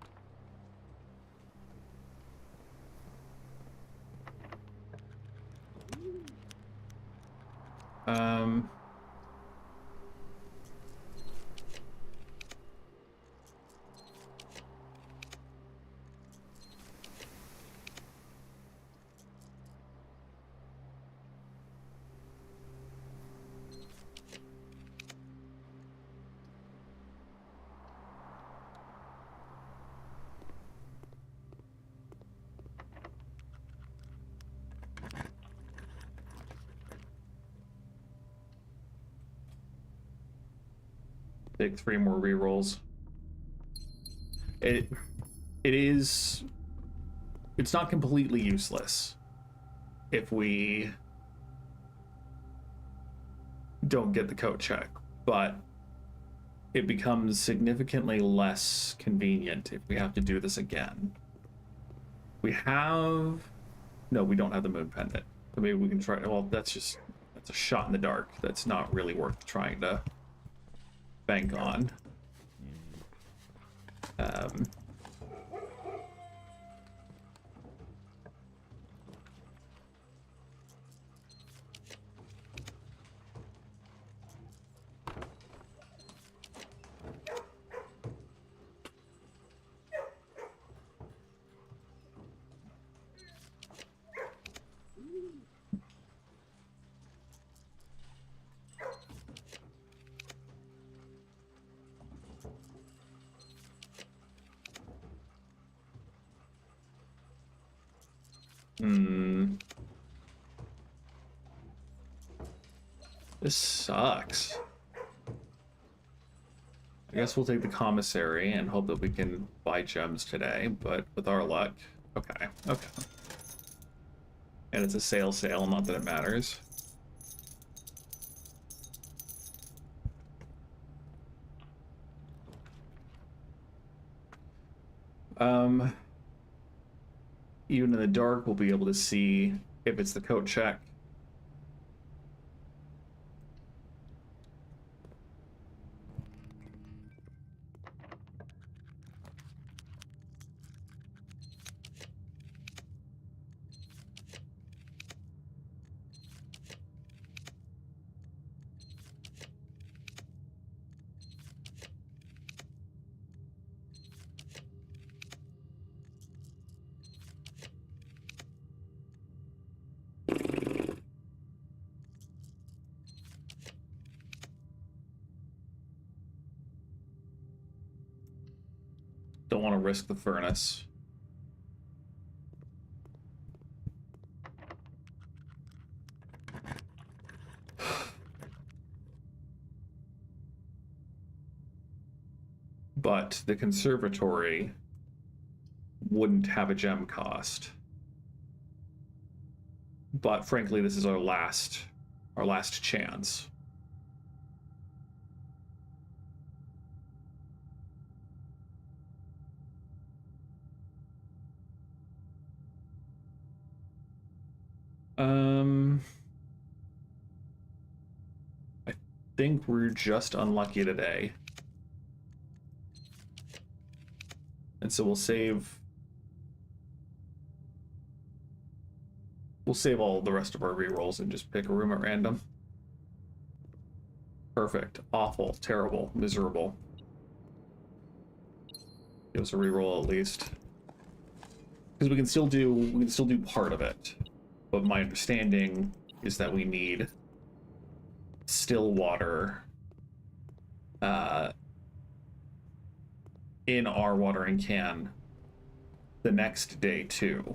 Take 3 more rerolls. It's not completely useless if we don't get the coat check, but it becomes significantly less convenient if we have to do this again. We don't have the moon pendant. So maybe we can try. Well, that's a shot in the dark. That's not really worth trying to bank on. This sucks. I guess we'll take the commissary and hope that we can buy gems today, but with our luck. Okay. And it's a sale, not that it matters. Even in the dark, we'll be able to see if it's the coat check. Don't want to risk the furnace. But the conservatory wouldn't have a gem cost. But frankly, this is our last chance. I think we're just unlucky today. And so we'll save all the rest of our rerolls and just pick a room at random. Perfect. Awful. Terrible. Miserable. Give us a reroll at least. Because we can still do part of it. but my understanding is that we need still water in our watering can the next day too.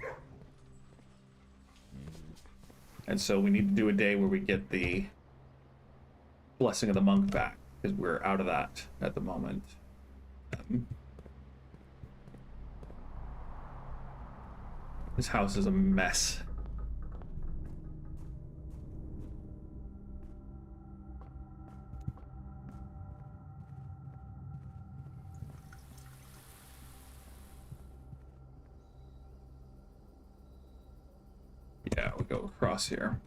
And so we need to do a day where we get the blessing of the monk back, because we're out of that at the moment. This house is a mess. Yeah, we go across here.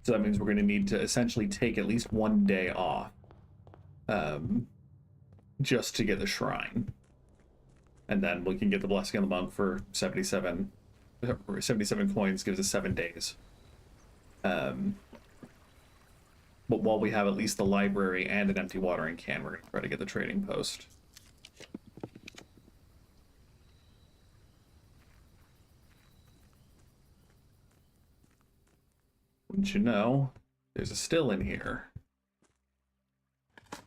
So that means we're going to need to essentially take at least one day off just to get the shrine. And then we can get the blessing of the monk for 77 coins, gives us 7 days. But while we have at least the library and an empty watering can, we're going to try to get the trading post. Wouldn't you know, there's a still in here. I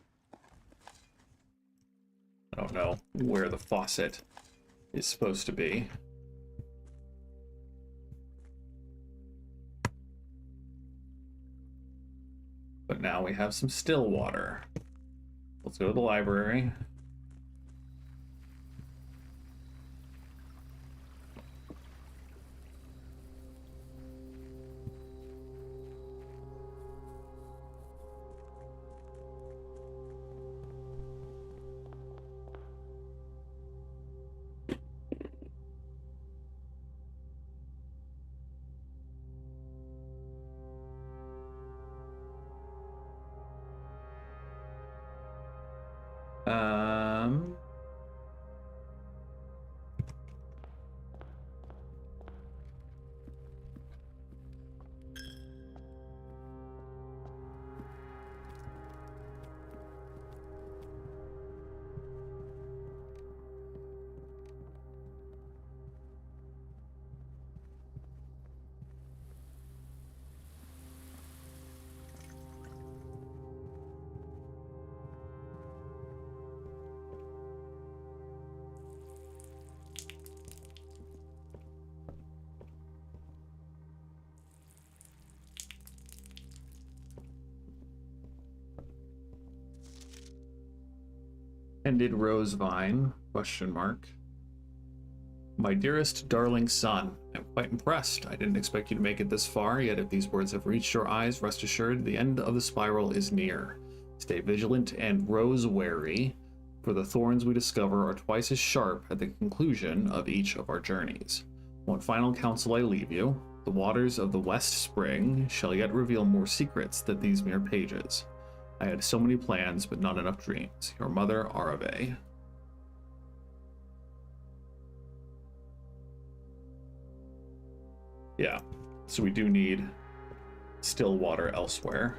don't know where the faucet is supposed to be. But now we have some still water. Let's go to the library. Um, Ended Rosevine, question mark. My dearest, darling son, I'm quite impressed. I didn't expect you to make it this far, yet if these words have reached your eyes, rest assured the end of the spiral is near. Stay vigilant and rose-wary, for the thorns we discover are twice as sharp at the conclusion of each of our journeys. One final counsel I leave you. The waters of the West Spring shall yet reveal more secrets than these mere pages. I had so many plans, but not enough dreams. Your mother, Arave. Yeah, so we do need still water elsewhere.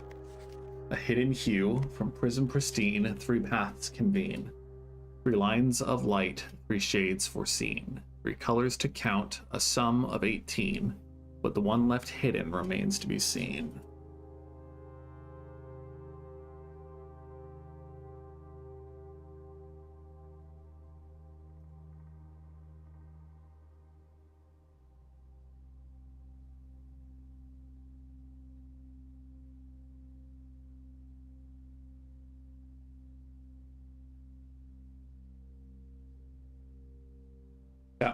A hidden hue, from prism pristine, 3 paths convene. 3 lines of light, 3 shades foreseen. 3 colors to count, a sum of 18. But the one left hidden remains to be seen. Yeah.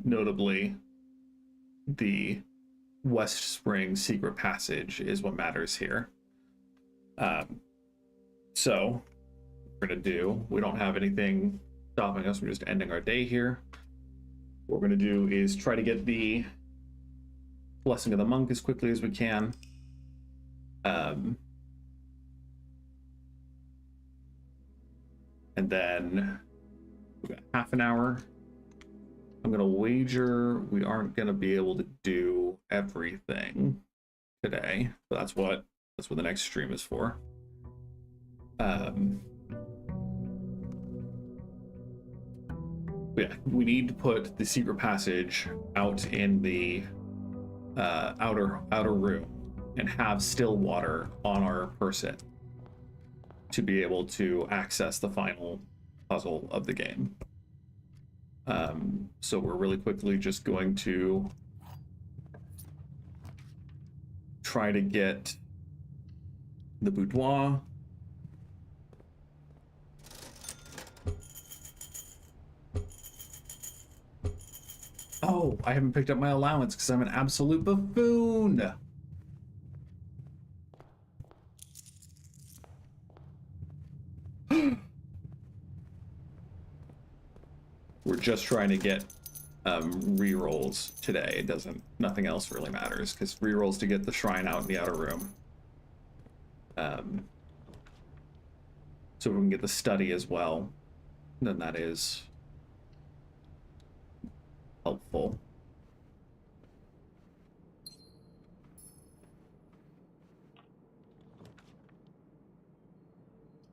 Notably, the West Spring secret passage is what matters here. So, we're going to do, we don't have anything stopping us from just ending our day here. What we're going to do is try to get the blessing of the monk as quickly as we can. And then we've got half an hour I'm gonna wager we aren't gonna be able to do everything today, but that's what the next stream is for. Yeah, we need to put the secret passage out in the outer room and have still water on our person to be able to access the final puzzle of the game. So we're really quickly just going to try to get the boudoir. Oh, I haven't picked up my allowance because I'm an absolute buffoon. We're just trying to get rerolls today. Nothing else really matters because rerolls to get the shrine out in the outer room. So we can get the study as well, then that is helpful.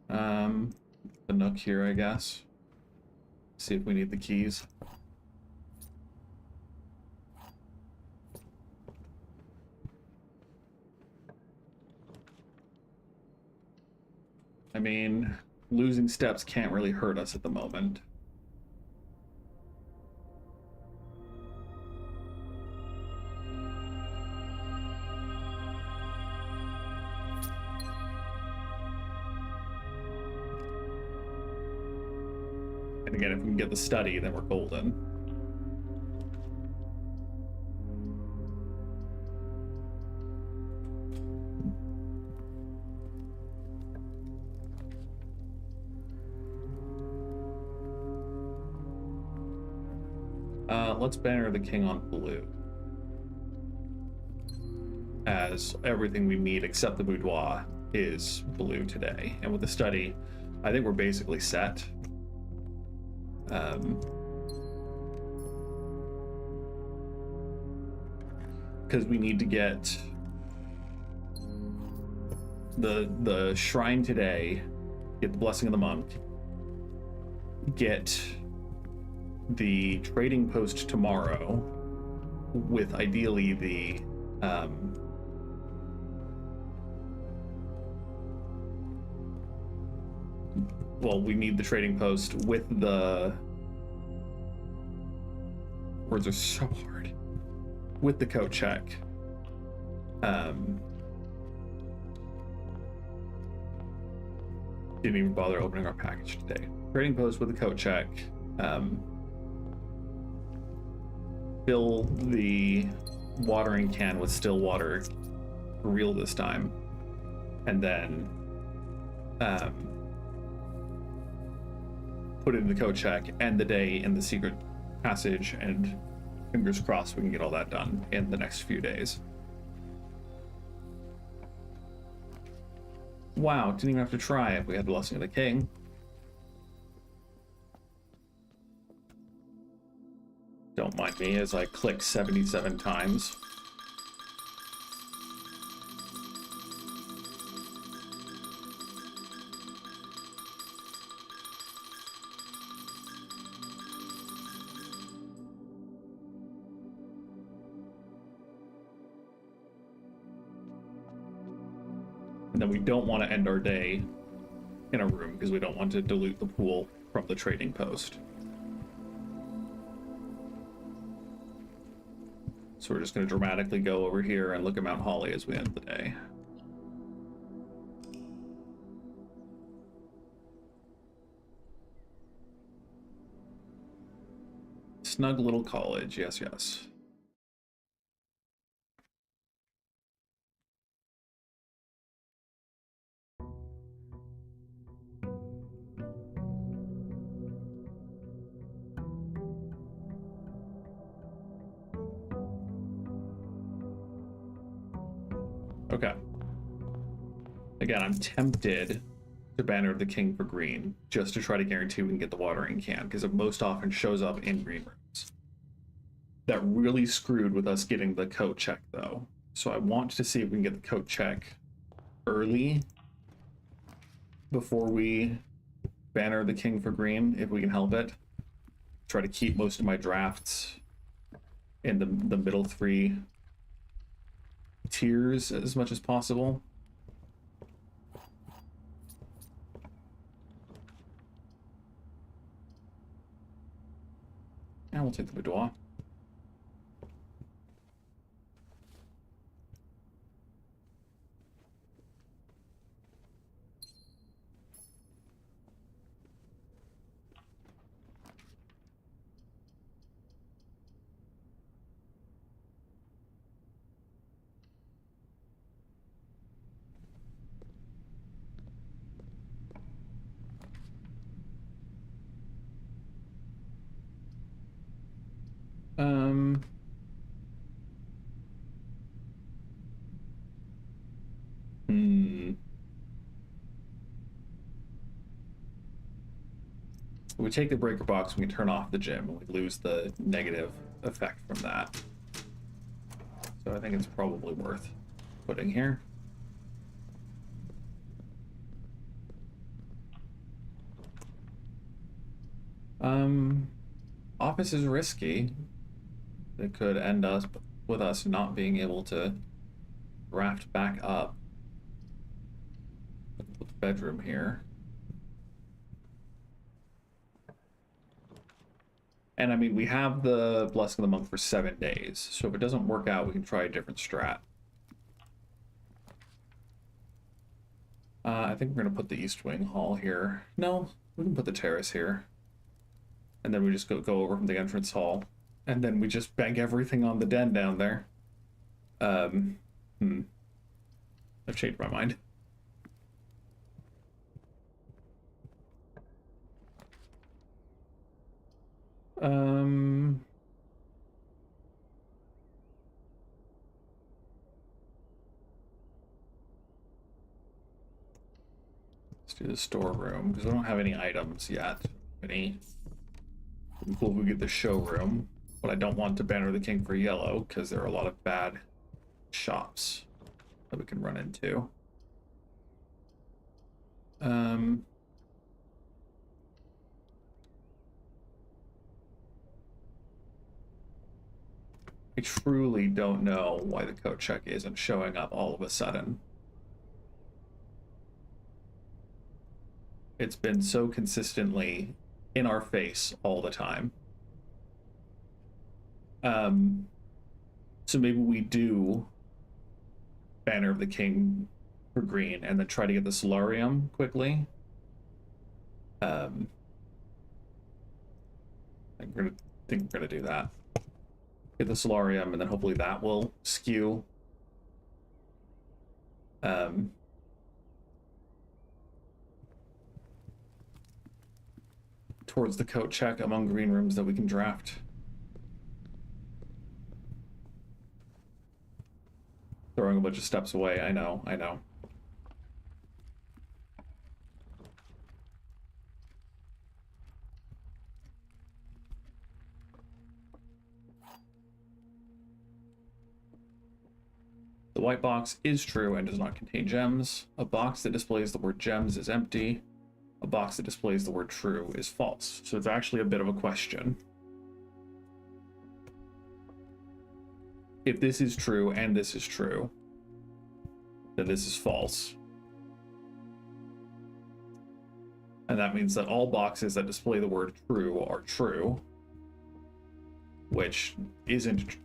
The nook here, I guess. See if we need the keys. I mean, losing steps can't really hurt us at the moment. And again, if we can get the study, then we're golden. Let's banner the king on blue. As everything we need except the boudoir is blue today. And with the study, I think we're basically set. Because we need to get the shrine today, get the blessing of the monk, get the trading post tomorrow, with ideally the well, we need the trading post with the words are so hard with the coat check. Didn't even bother opening our package today. Trading post with the coat check. Fill the watering can with still water for real this time, and then put it in the coat check, end the day in the secret passage, and fingers crossed we can get all that done in the next few days. Wow, didn't even have to try if we had the blessing of the king. Don't mind me as I click 77 times. And then we don't want to end our day in a room because we don't want to dilute the pool from the trading post. So we're just going to dramatically go over here and look at Mount Holly as we end the day. Snug little college, yes, yes. Okay. Again, I'm tempted to banner the king for green, just to try to guarantee we can get the watering can, because it most often shows up in green rooms. That really screwed with us getting the coat check, though. So I want to see if we can get the coat check early before we banner the king for green, if we can help it. Try to keep most of my drafts in the middle 3 tiers as much as possible. And we'll take the boudoir. We take the breaker box, we can turn off the gym, and we lose the negative effect from that. So I think it's probably worth putting here. Office is risky. It could end us with us not being able to draft back up. Put the bedroom here. And I mean, we have the Blessing of the Monk for 7 days, so if it doesn't work out, we can try a different strat. I think we're going to put the East Wing Hall here. No, we can put the terrace here. And then we just go over from the entrance hall. And then we just bank everything on the den down there. I've changed my mind. Let's do the storeroom, because we don't have any items yet. It'd be cool if we get the showroom, but I don't want to banner the king for yellow, because there are a lot of bad shops that we can run into. I truly don't know why the coat check isn't showing up all of a sudden. It's been so consistently in our face all the time. So maybe we do Banner of the King for green and then try to get the Solarium quickly. I think we're gonna do that. Get the Solarium, and then hopefully that will skew towards the coat check among green rooms that we can draft. Throwing a bunch of steps away, I know. The white box is true and does not contain gems. A box that displays the word gems is empty. A box that displays the word true is false. So it's actually a bit of a question. If this is true and this is true, then this is false. And that means that all boxes that display the word true are true, which isn't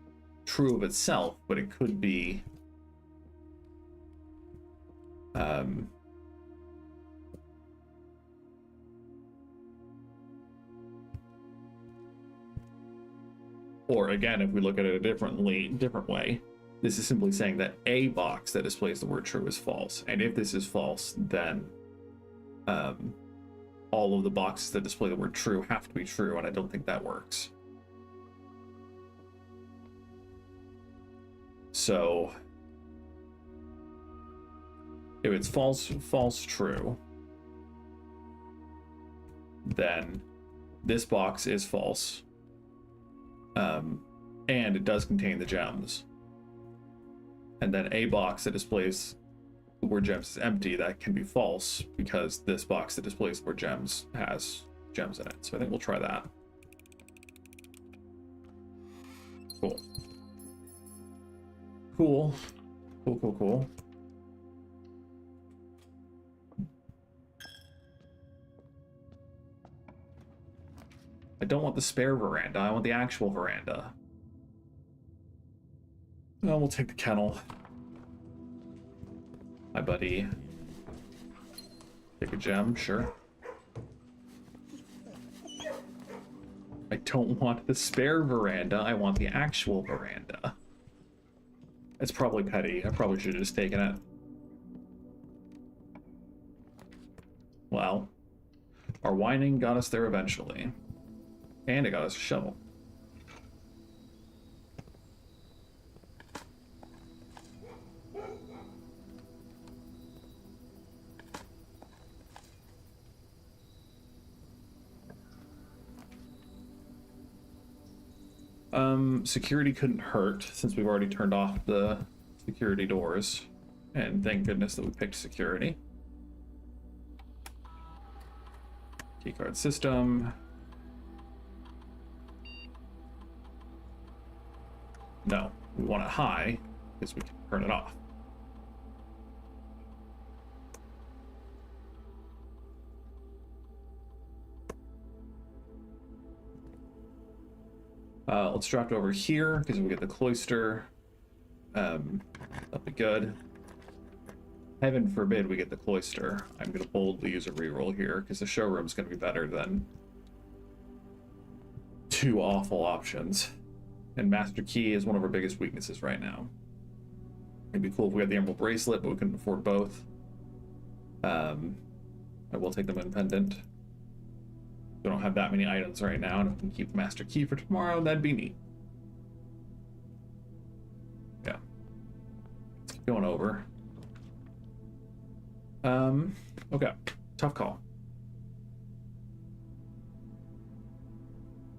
true of itself, but it could be or again, if we look at it a different way, this is simply saying that a box that displays the word true is false. And if this is false, then all of the boxes that display the word true have to be true, and I don't think that works. So if it's false, true, then this box is false. and it does contain the gems. And then a box that displays where gems is empty, that can be false because this box that displays where gems has gems in it. So I think we'll try that. Cool. Cool. Cool, cool, cool. I don't want the spare veranda. I want the actual veranda. Oh, we'll take the kennel. Hi, buddy. Take a gem, sure. I don't want the spare veranda. I want the actual veranda. It's probably petty. I probably should have just taken it. Well, our whining got us there eventually. And it got us a shovel. Security couldn't hurt since we've already turned off the security doors. And thank goodness that we picked security. Keycard system. No, we want it high because we can turn it off. Let's drop it over here because we get the cloister. That'll be good. Heaven forbid we get the cloister. I'm going to boldly use a reroll here because the showroom's going to be better than two awful options. And Master Key is one of our biggest weaknesses right now. It'd be cool if we had the Emerald Bracelet, but we couldn't afford both. I will take the Moon Pendant. We don't have that many items right now, and if we can keep the Master Key for tomorrow, that'd be neat. Yeah. Let's keep going over. Okay. Tough call.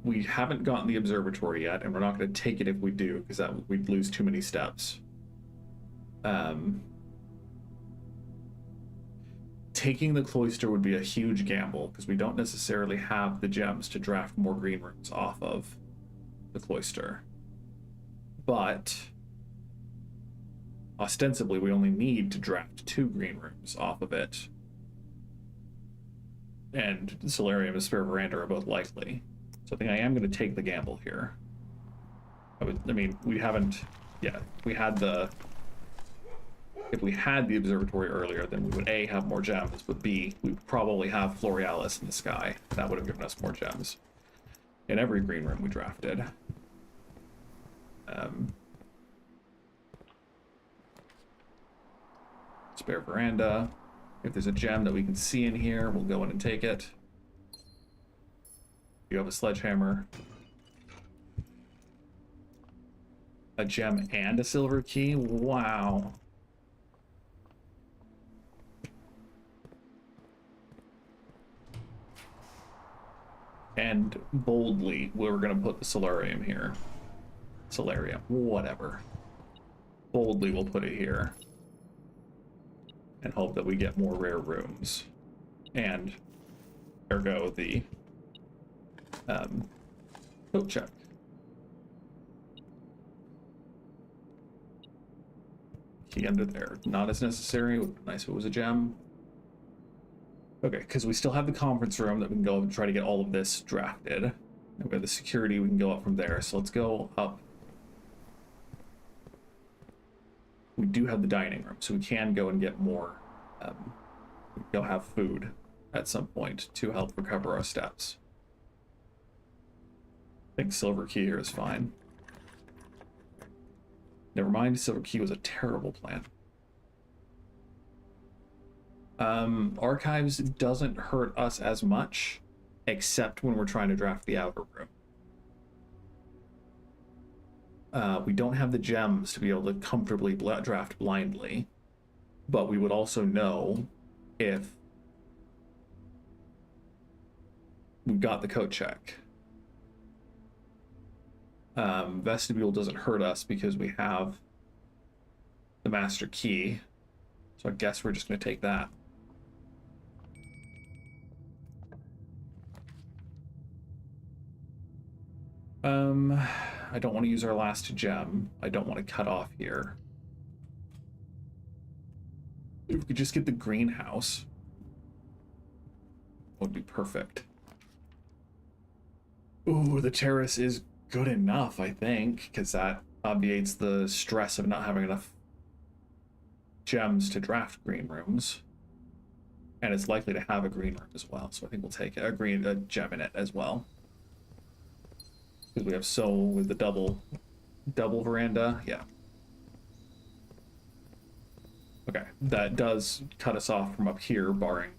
We haven't gotten the observatory yet, and we're not going to take it if we do, because we'd lose too many steps. Taking the cloister would be a huge gamble, because we don't necessarily have the gems to draft more green rooms off of the cloister. But ostensibly, we only need to draft 2 green rooms off of it. And Solarium and Spare Veranda are both likely. So I think I am going to take the gamble here. I mean, we haven't... Yeah, we had the... If we had the observatory earlier, then we would A, have more gems, but B, we would probably have Florealis in the sky. That would have given us more gems. In every green room we drafted. Spare Veranda. If there's a gem that we can see in here, we'll go in and take it. You have a sledgehammer. A gem and a silver key? Wow. And boldly, we're going to put the Solarium here. Solarium, whatever. Boldly, we'll put it here. And hope that we get more rare rooms. And ergo the coat check. Key under there. Not as necessary. Would be nice if it was a gem. Okay, because we still have the conference room that we can go and try to get all of this drafted. And we have the security, we can go up from there. So let's go up. We do have the dining room, so we can go and get more. Go have food at some point to help recover our steps. I think silver key here is fine. Never mind, silver key was a terrible plan. Archives doesn't hurt us as much, except when we're trying to draft the outer room. We don't have the gems to be able to comfortably draft blindly, but we would also know if we got the coat check. Vestibule doesn't hurt us because we have the master key. So I guess we're just going to take that. I don't want to use our last gem. I don't want to cut off here. If we could just get the greenhouse, that would be perfect. Ooh, the terrace is good enough, I think, because that obviates the stress of not having enough gems to draft green rooms. And it's likely to have a green room as well, so I think we'll take a gem in it as well. Because we have with the double veranda, yeah. Okay, that does cut us off from up here, barring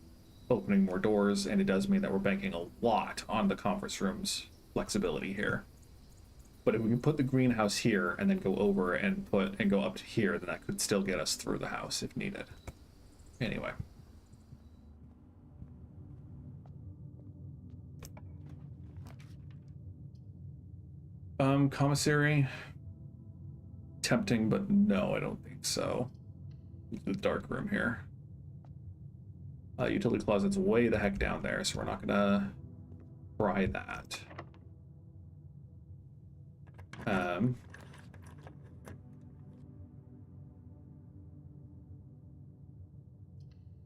opening more doors, and it does mean that we're banking a lot on the conference room's flexibility here. But if we can put the greenhouse here and then go over and go up to here, then that could still get us through the house if needed. Anyway. Commissary. Tempting, but no, I don't think so. The dark room here. Utility closet's way the heck down there, so we're not gonna try that.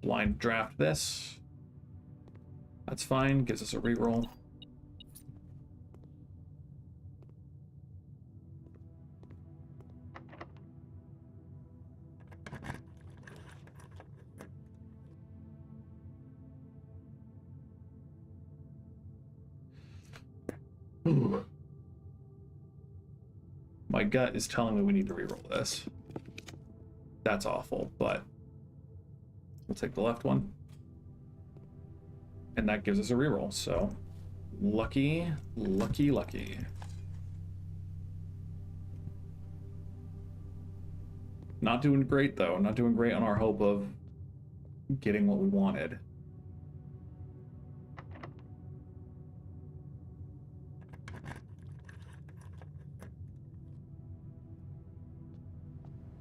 Blind draft this. That's fine, gives us a reroll. Ooh. My gut is telling me we need to reroll this. That's awful, but we'll take the left one. And that gives us a reroll, so lucky, lucky, lucky. Not doing great, though. Not doing great on our hope of getting what we wanted.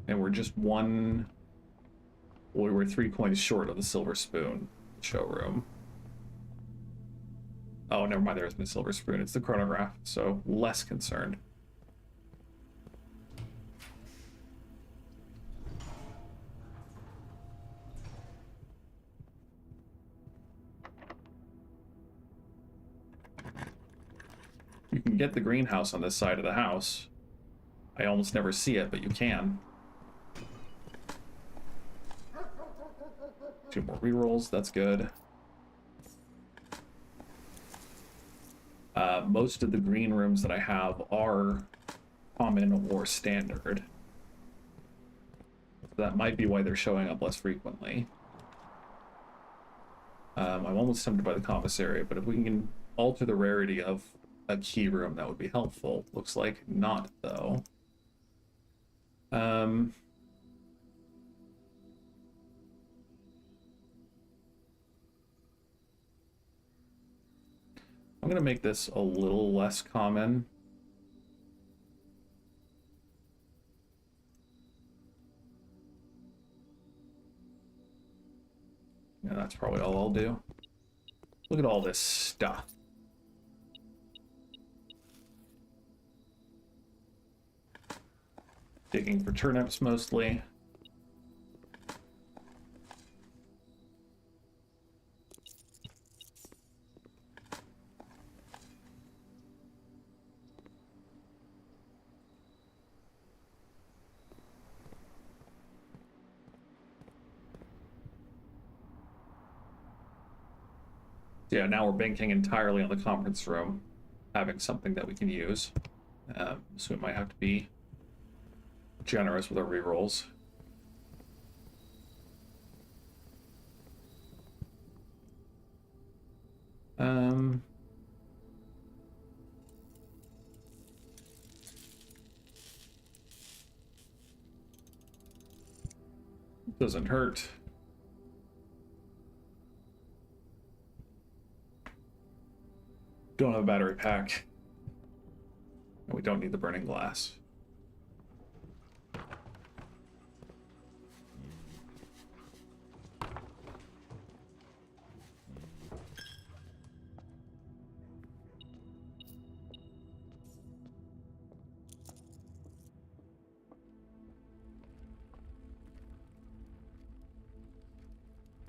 And we're just one... Well, we're 3 coins short of the silver spoon showroom. Oh, never mind, there isn't a silver spoon. It's the chronograph, so less concerned. You can get the greenhouse on this side of the house. I almost never see it, but you can. 2 more rerolls, that's good. Most of the green rooms that I have are common or standard. So that might be why they're showing up less frequently. I'm almost tempted by the commissary, but if we can alter the rarity of a key room, that would be helpful. Looks like not, though. I'm going to make this a little less common. Yeah, that's probably all I'll do. Look at all this stuff. Digging for turnips mostly. Yeah, now we're banking entirely on the conference room having something that we can use. So we might have to be generous with our rerolls. Doesn't hurt. Don't have a battery pack. And we don't need the burning glass.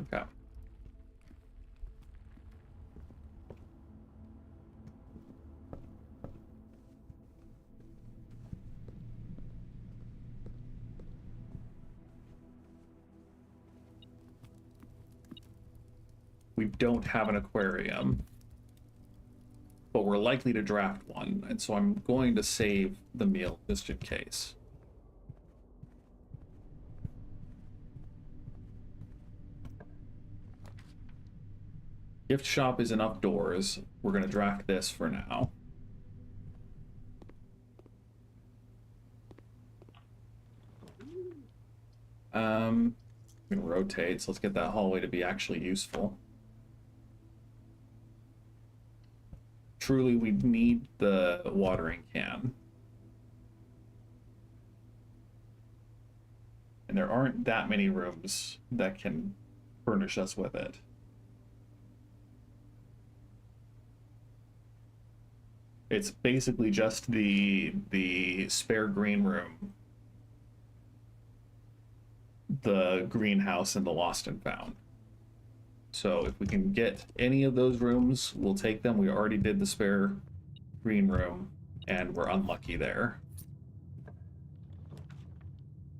Okay. We don't have an aquarium, but we're likely to draft one, and so I'm going to save the meal just in case. Gift shop is enough doors. We're going to draft this for now. We can rotate, so let's get that hallway to be actually useful. Truly, we need the watering can. And there aren't that many rooms that can furnish us with it. It's basically just the spare green room, the greenhouse, and the lost and found. So if we can get any of those rooms, we'll take them. We already did the spare green room, and we're unlucky there.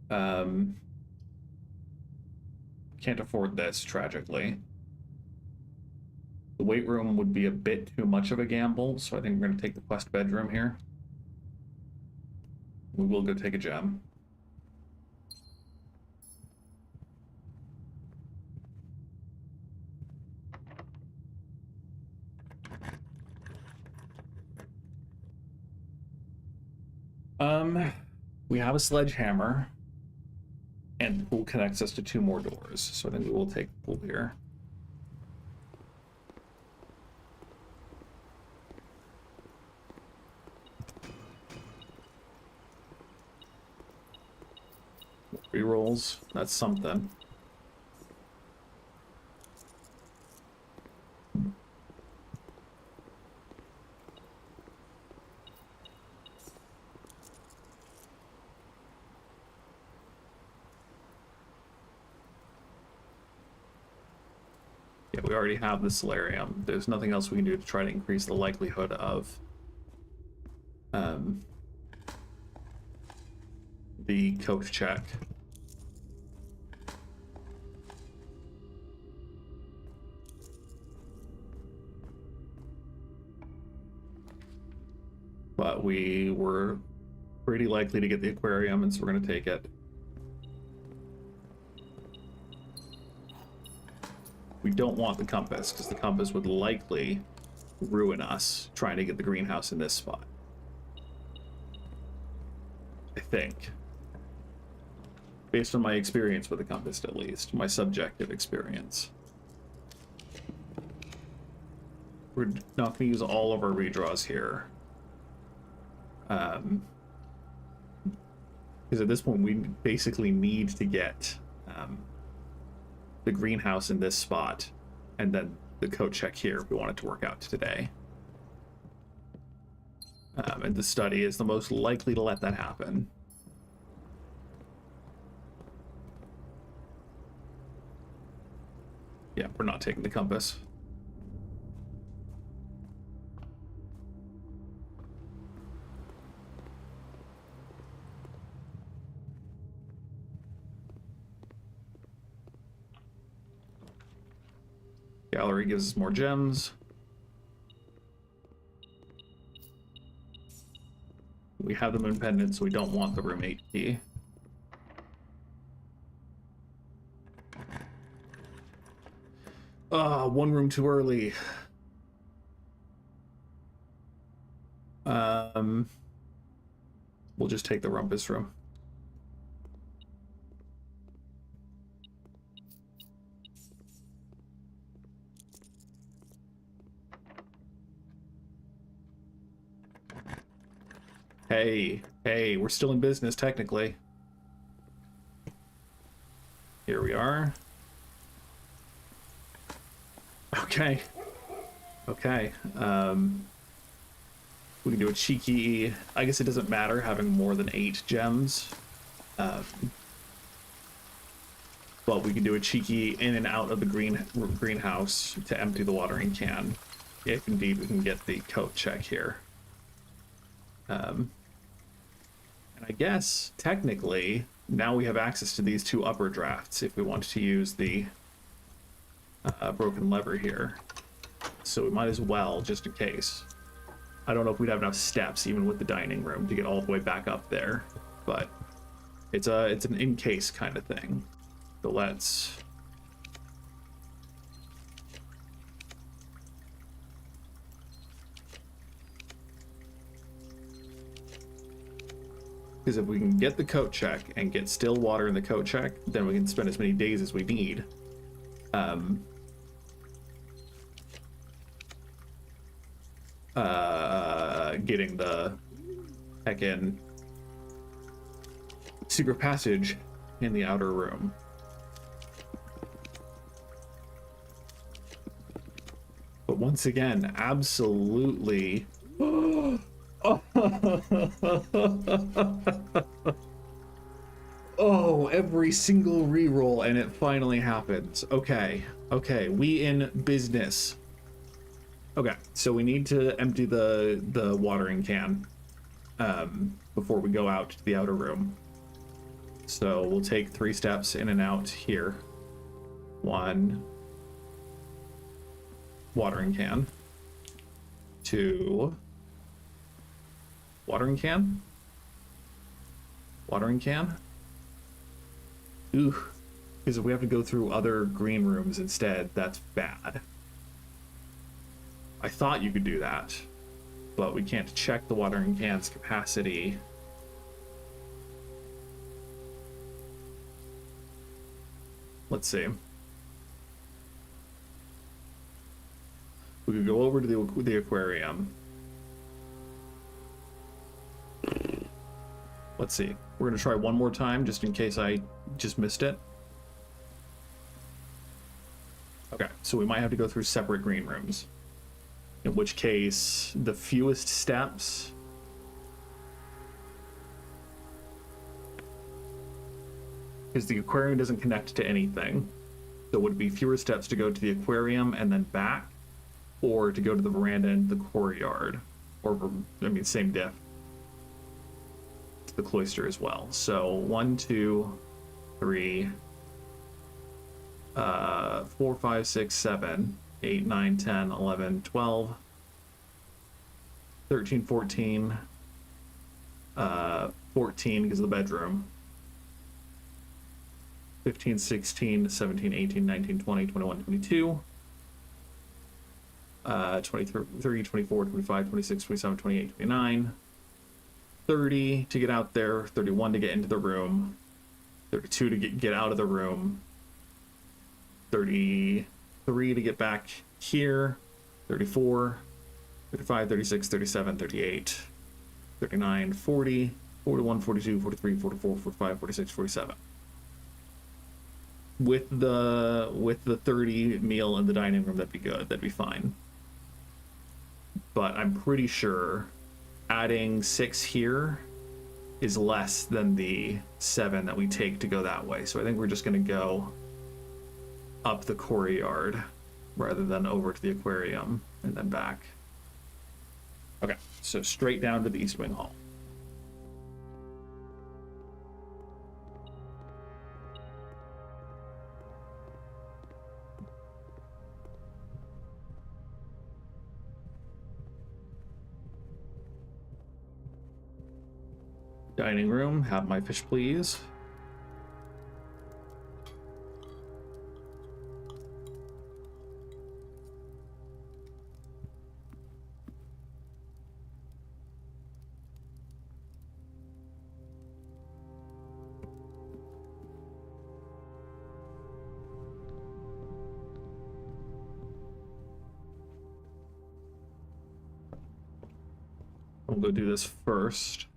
Can't afford this, tragically. The weight room would be a bit too much of a gamble, so I think we're going to take the quest bedroom here. We will go take a gem. We have a sledgehammer, and the pool connects us to 2 more doors, so I think we will take the pool here. Rerolls, that's something. Yeah, we already have the solarium. There's nothing else we can do to try to increase the likelihood of the coach check. But we were pretty likely to get the aquarium, and so we're going to take it. We don't want the compass, because the compass would likely ruin us trying to get the greenhouse in this spot. I think. Based on my experience with the compass, at least. My subjective experience. We're not going to use all of our redraws here. Because at this point, we basically need to get the greenhouse in this spot, and then the code check here if we want it to work out today. And the study is the most likely to let that happen. Yeah, we're not taking the compass. Gallery gives us more gems. We have the moon pendant, so we don't want the room 8 key. One room too early. We'll just take the rumpus room. Hey, hey, we're still in business, technically. Here we are. Okay. Okay. We can do a cheeky... I guess it doesn't matter having more than 8 gems. But we can do a cheeky in and out of the greenhouse to empty the watering can. If indeed we can get the coat check here. And I guess, technically, now we have access to these 2 upper drafts if we want to use the broken lever here. So we might as well, just in case. I don't know if we'd have enough steps, even with the dining room, to get all the way back up there. But it's an in-case kind of thing. So let's... Because if we can get the coat check and get still water in the coat check, then we can spend as many days as we need. Getting the heckin' secret passage in the outer room. But once again, absolutely... Oh, every single reroll, and it finally happens. Okay, okay, we in business. Okay, so we need to empty the watering can before we go out to the outer room. So we'll take 3 steps in and out here. 1, watering can. 2, watering can. Watering can. Ooh, because if we have to go through other green rooms instead, that's bad. I thought you could do that, but we can't check the watering can's capacity. Let's see. We could go over to the aquarium. Let's see. We're going to try one more time, just in case I just missed it. Okay, so we might have to go through separate green rooms. In which case, the fewest steps... Because the aquarium doesn't connect to anything. So it would be fewer steps to go to the aquarium and then back, or to go to the veranda and the courtyard. Or, I mean, same diff. The cloister as well. So 1, 2, 3, 4, 5, 6, 7, 8, 9, 10, 11, 12, 13, 14, 14 because of the bedroom, 15, 16, 17, 18, 19, 20, 21, 22, 23, 24, 25, 26, 27, 28, 29, 30 to get out there, 31 to get into the room, 32 to get out of the room, 33 to get back here, 34, 35, 36, 37, 38, 39, 40, 41, 42, 43, 44, 45, 46, 47. With the 30 meal in the dining room, that'd be good. That'd be fine. But I'm pretty sure adding 6 here is less than the 7 that we take to go that way. So I think we're just going to go up the courtyard rather than over to the aquarium and then back. Okay, so straight down to the East Wing Hall. Dining room, have my fish please. We'll go do this first.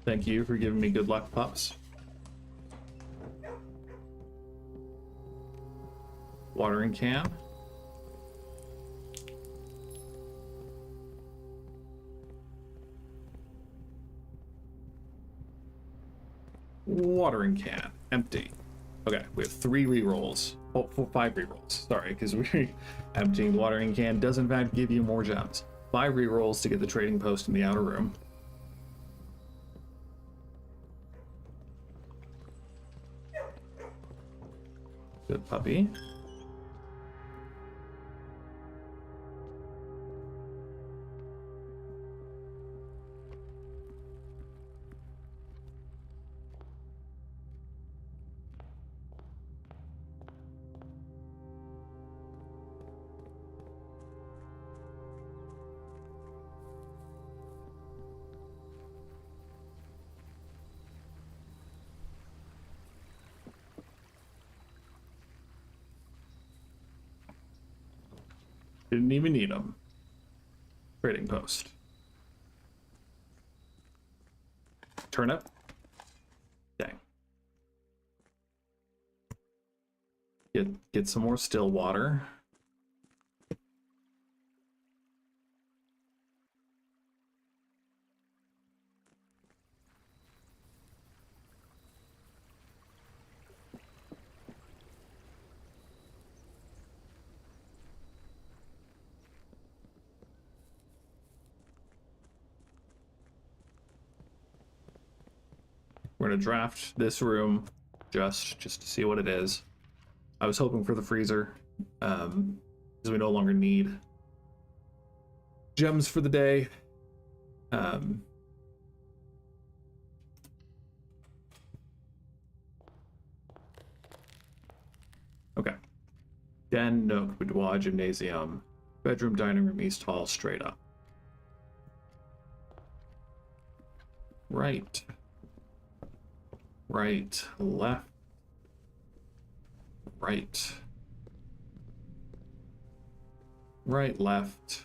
Thank you for giving me good luck, pups. Watering can. Watering can. Empty. Okay, we have 3 rerolls. Oh, 5 rerolls. Sorry, because we emptying the watering can does in fact give you more gems. 5 rerolls to get the trading post in the outer room. Good puppy. Didn't even need them. Trading post. Turnip. Dang. Get some more still water. We're gonna draft this room just to see what it is. I was hoping for the freezer, because we no longer need gems for the day. Okay. Den, nook, boudoir, gymnasium, bedroom, dining room, east hall, straight up. Right. Right, left. Right. Right, left.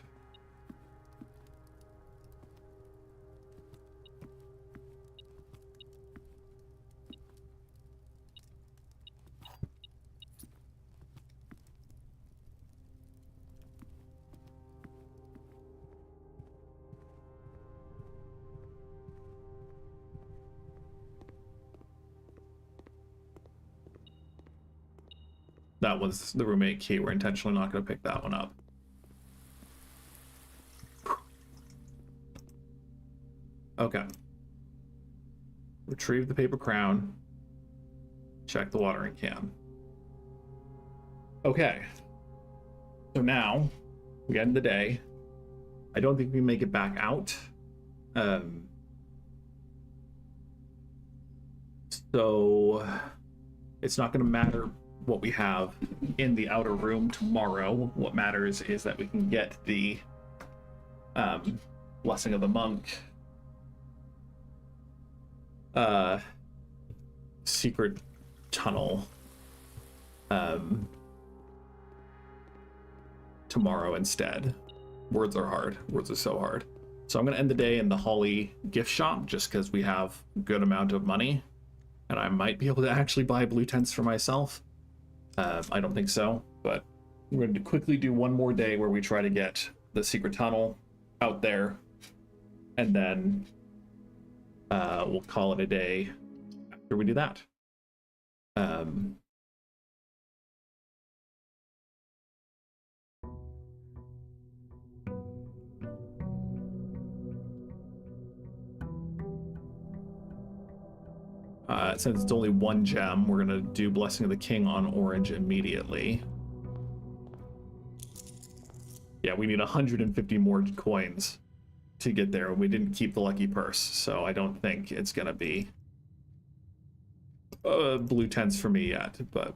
That was the roommate key. We're intentionally not going to pick that one up. Okay. Retrieve the paper crown. Check the watering can. Okay. So now, we end the day. I don't think we can make it back out. So it's not going to matter what we have in the outer room tomorrow. What matters is that we can get the Blessing of the Monk secret tunnel tomorrow instead. Words are hard. Words are so hard. So I'm going to end the day in the Holly gift shop just because we have a good amount of money. And I might be able to actually buy blue tents for myself. I don't think so, but we're going to quickly do one more day where we try to get the secret tunnel out there. And then we'll call it a day after we do that. Since it's only 1 gem, we're going to do Blessing of the King on orange immediately. Yeah, we need 150 more coins to get there. We didn't keep the lucky purse, so I don't think it's going to be blue tents for me yet, but...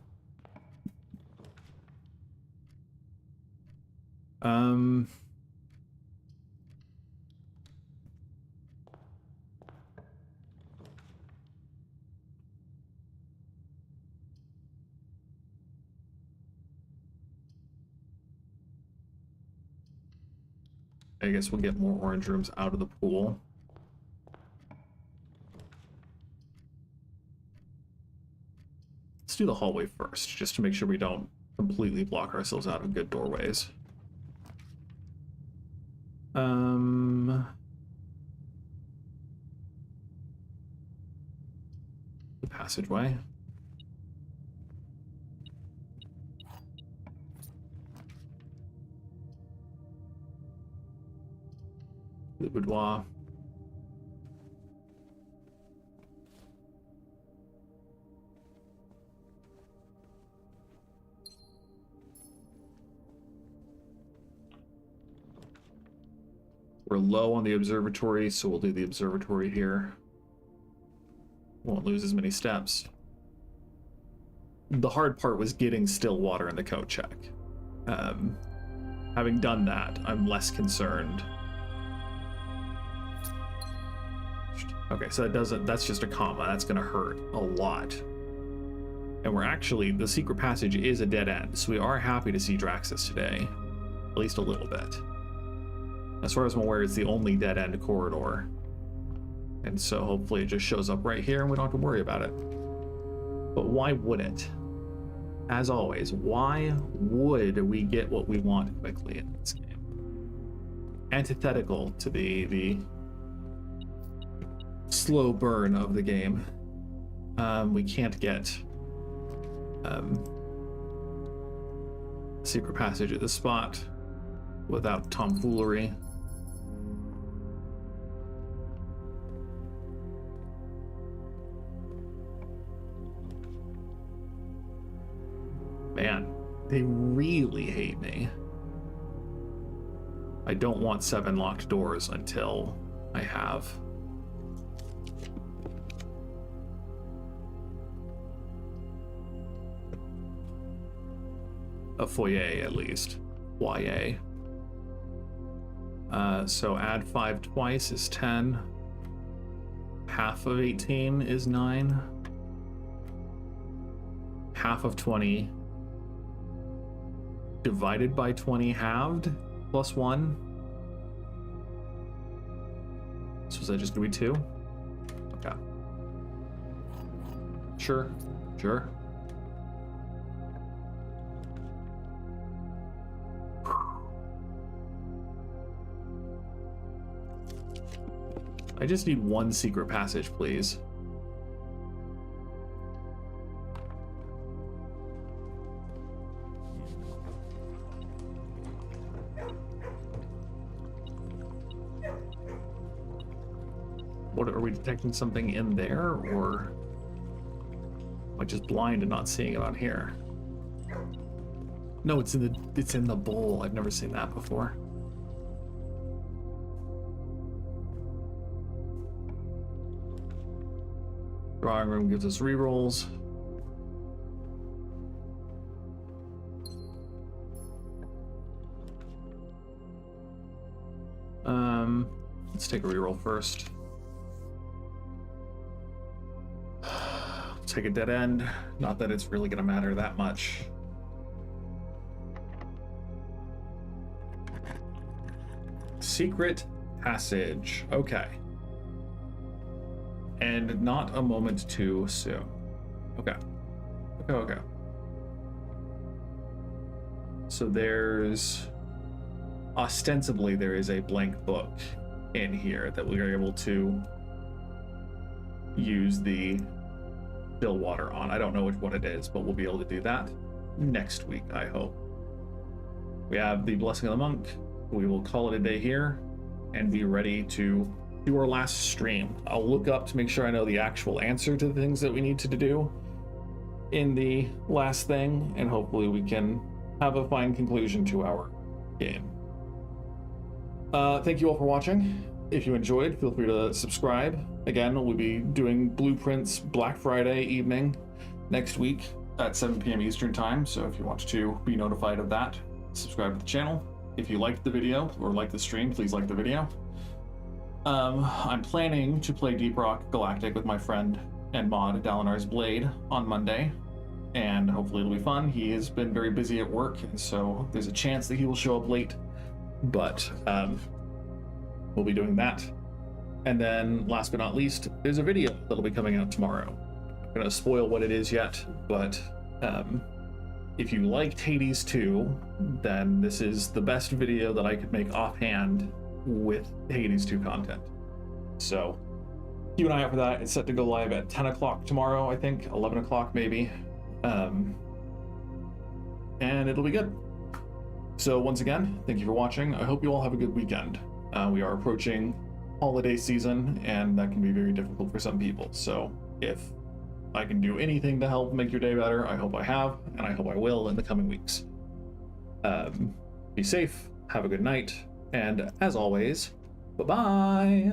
I guess we'll get more orange rooms out of the pool. Let's do the hallway first, just to make sure we don't completely block ourselves out of good doorways. The passageway. The boudoir. We're low on the observatory, so we'll do the observatory here. Won't lose as many steps. The hard part was getting still water in the code check. Having done that, I'm less concerned. Okay, so that's just a comma. That's gonna hurt a lot. And we're actually, the secret passage is a dead end, so we are happy to see Draxus today. At least a little bit. As far as I'm aware, it's the only dead end corridor. And so hopefully it just shows up right here and we don't have to worry about it. But why would it? As always, why would we get what we want quickly in this game? Antithetical to the slow burn of the game. We can't get secret passage at this spot without tomfoolery. Man, they really hate me. I don't want 7 locked doors until I have a foyer, at least. Foyer. So add 5 twice is 10. Half of 18 is 9. Half of 20 divided by 20 halved plus 1. So is that just gonna be 2? Okay. Sure. I just need 1 secret passage, please. What, are we detecting something in there, or am I just blind and not seeing it on here? No, it's in the bowl. I've never seen that before. Drawing room gives us rerolls. Let's take a reroll first. Take a dead end. Not that it's really gonna matter that much. Secret passage. Okay. And not a moment too soon. Okay. Okay. So there's... ostensibly there is a blank book in here that we are able to use the still water on. I don't know what it is, but we'll be able to do that next week, I hope. We have the Blessing of the Monk. We will call it a day here and be ready to do our last stream. I'll look up to make sure I know the actual answer to the things that we need to do in the last thing, and hopefully we can have a fine conclusion to our game. Thank you all for watching. If you enjoyed, feel free to subscribe. Again, we'll be doing blueprints Black Friday evening next week at 7 p.m. Eastern time, so if you want to be notified of that, subscribe to the channel. If you liked the video or liked the stream, please like the video. I'm planning to play Deep Rock Galactic with my friend and mod Dalinar's Blade on Monday, and hopefully it'll be fun. He has been very busy at work, and so there's a chance that he will show up late, but we'll be doing that. And then last but not least, there's a video that'll be coming out tomorrow. gonna spoil what it is yet, but if you liked Hades 2, then this is the best video that I could make offhand with Hades 2 content. So keep an eye out for that. It's set to go live at 10 o'clock tomorrow, I think, 11 o'clock maybe. And it'll be good. So once again, thank you for watching. I hope you all have a good weekend. We are approaching holiday season, and that can be very difficult for some people. So if I can do anything to help make your day better, I hope I have, and I hope I will in the coming weeks. Be safe, have a good night, and as always, bye-bye!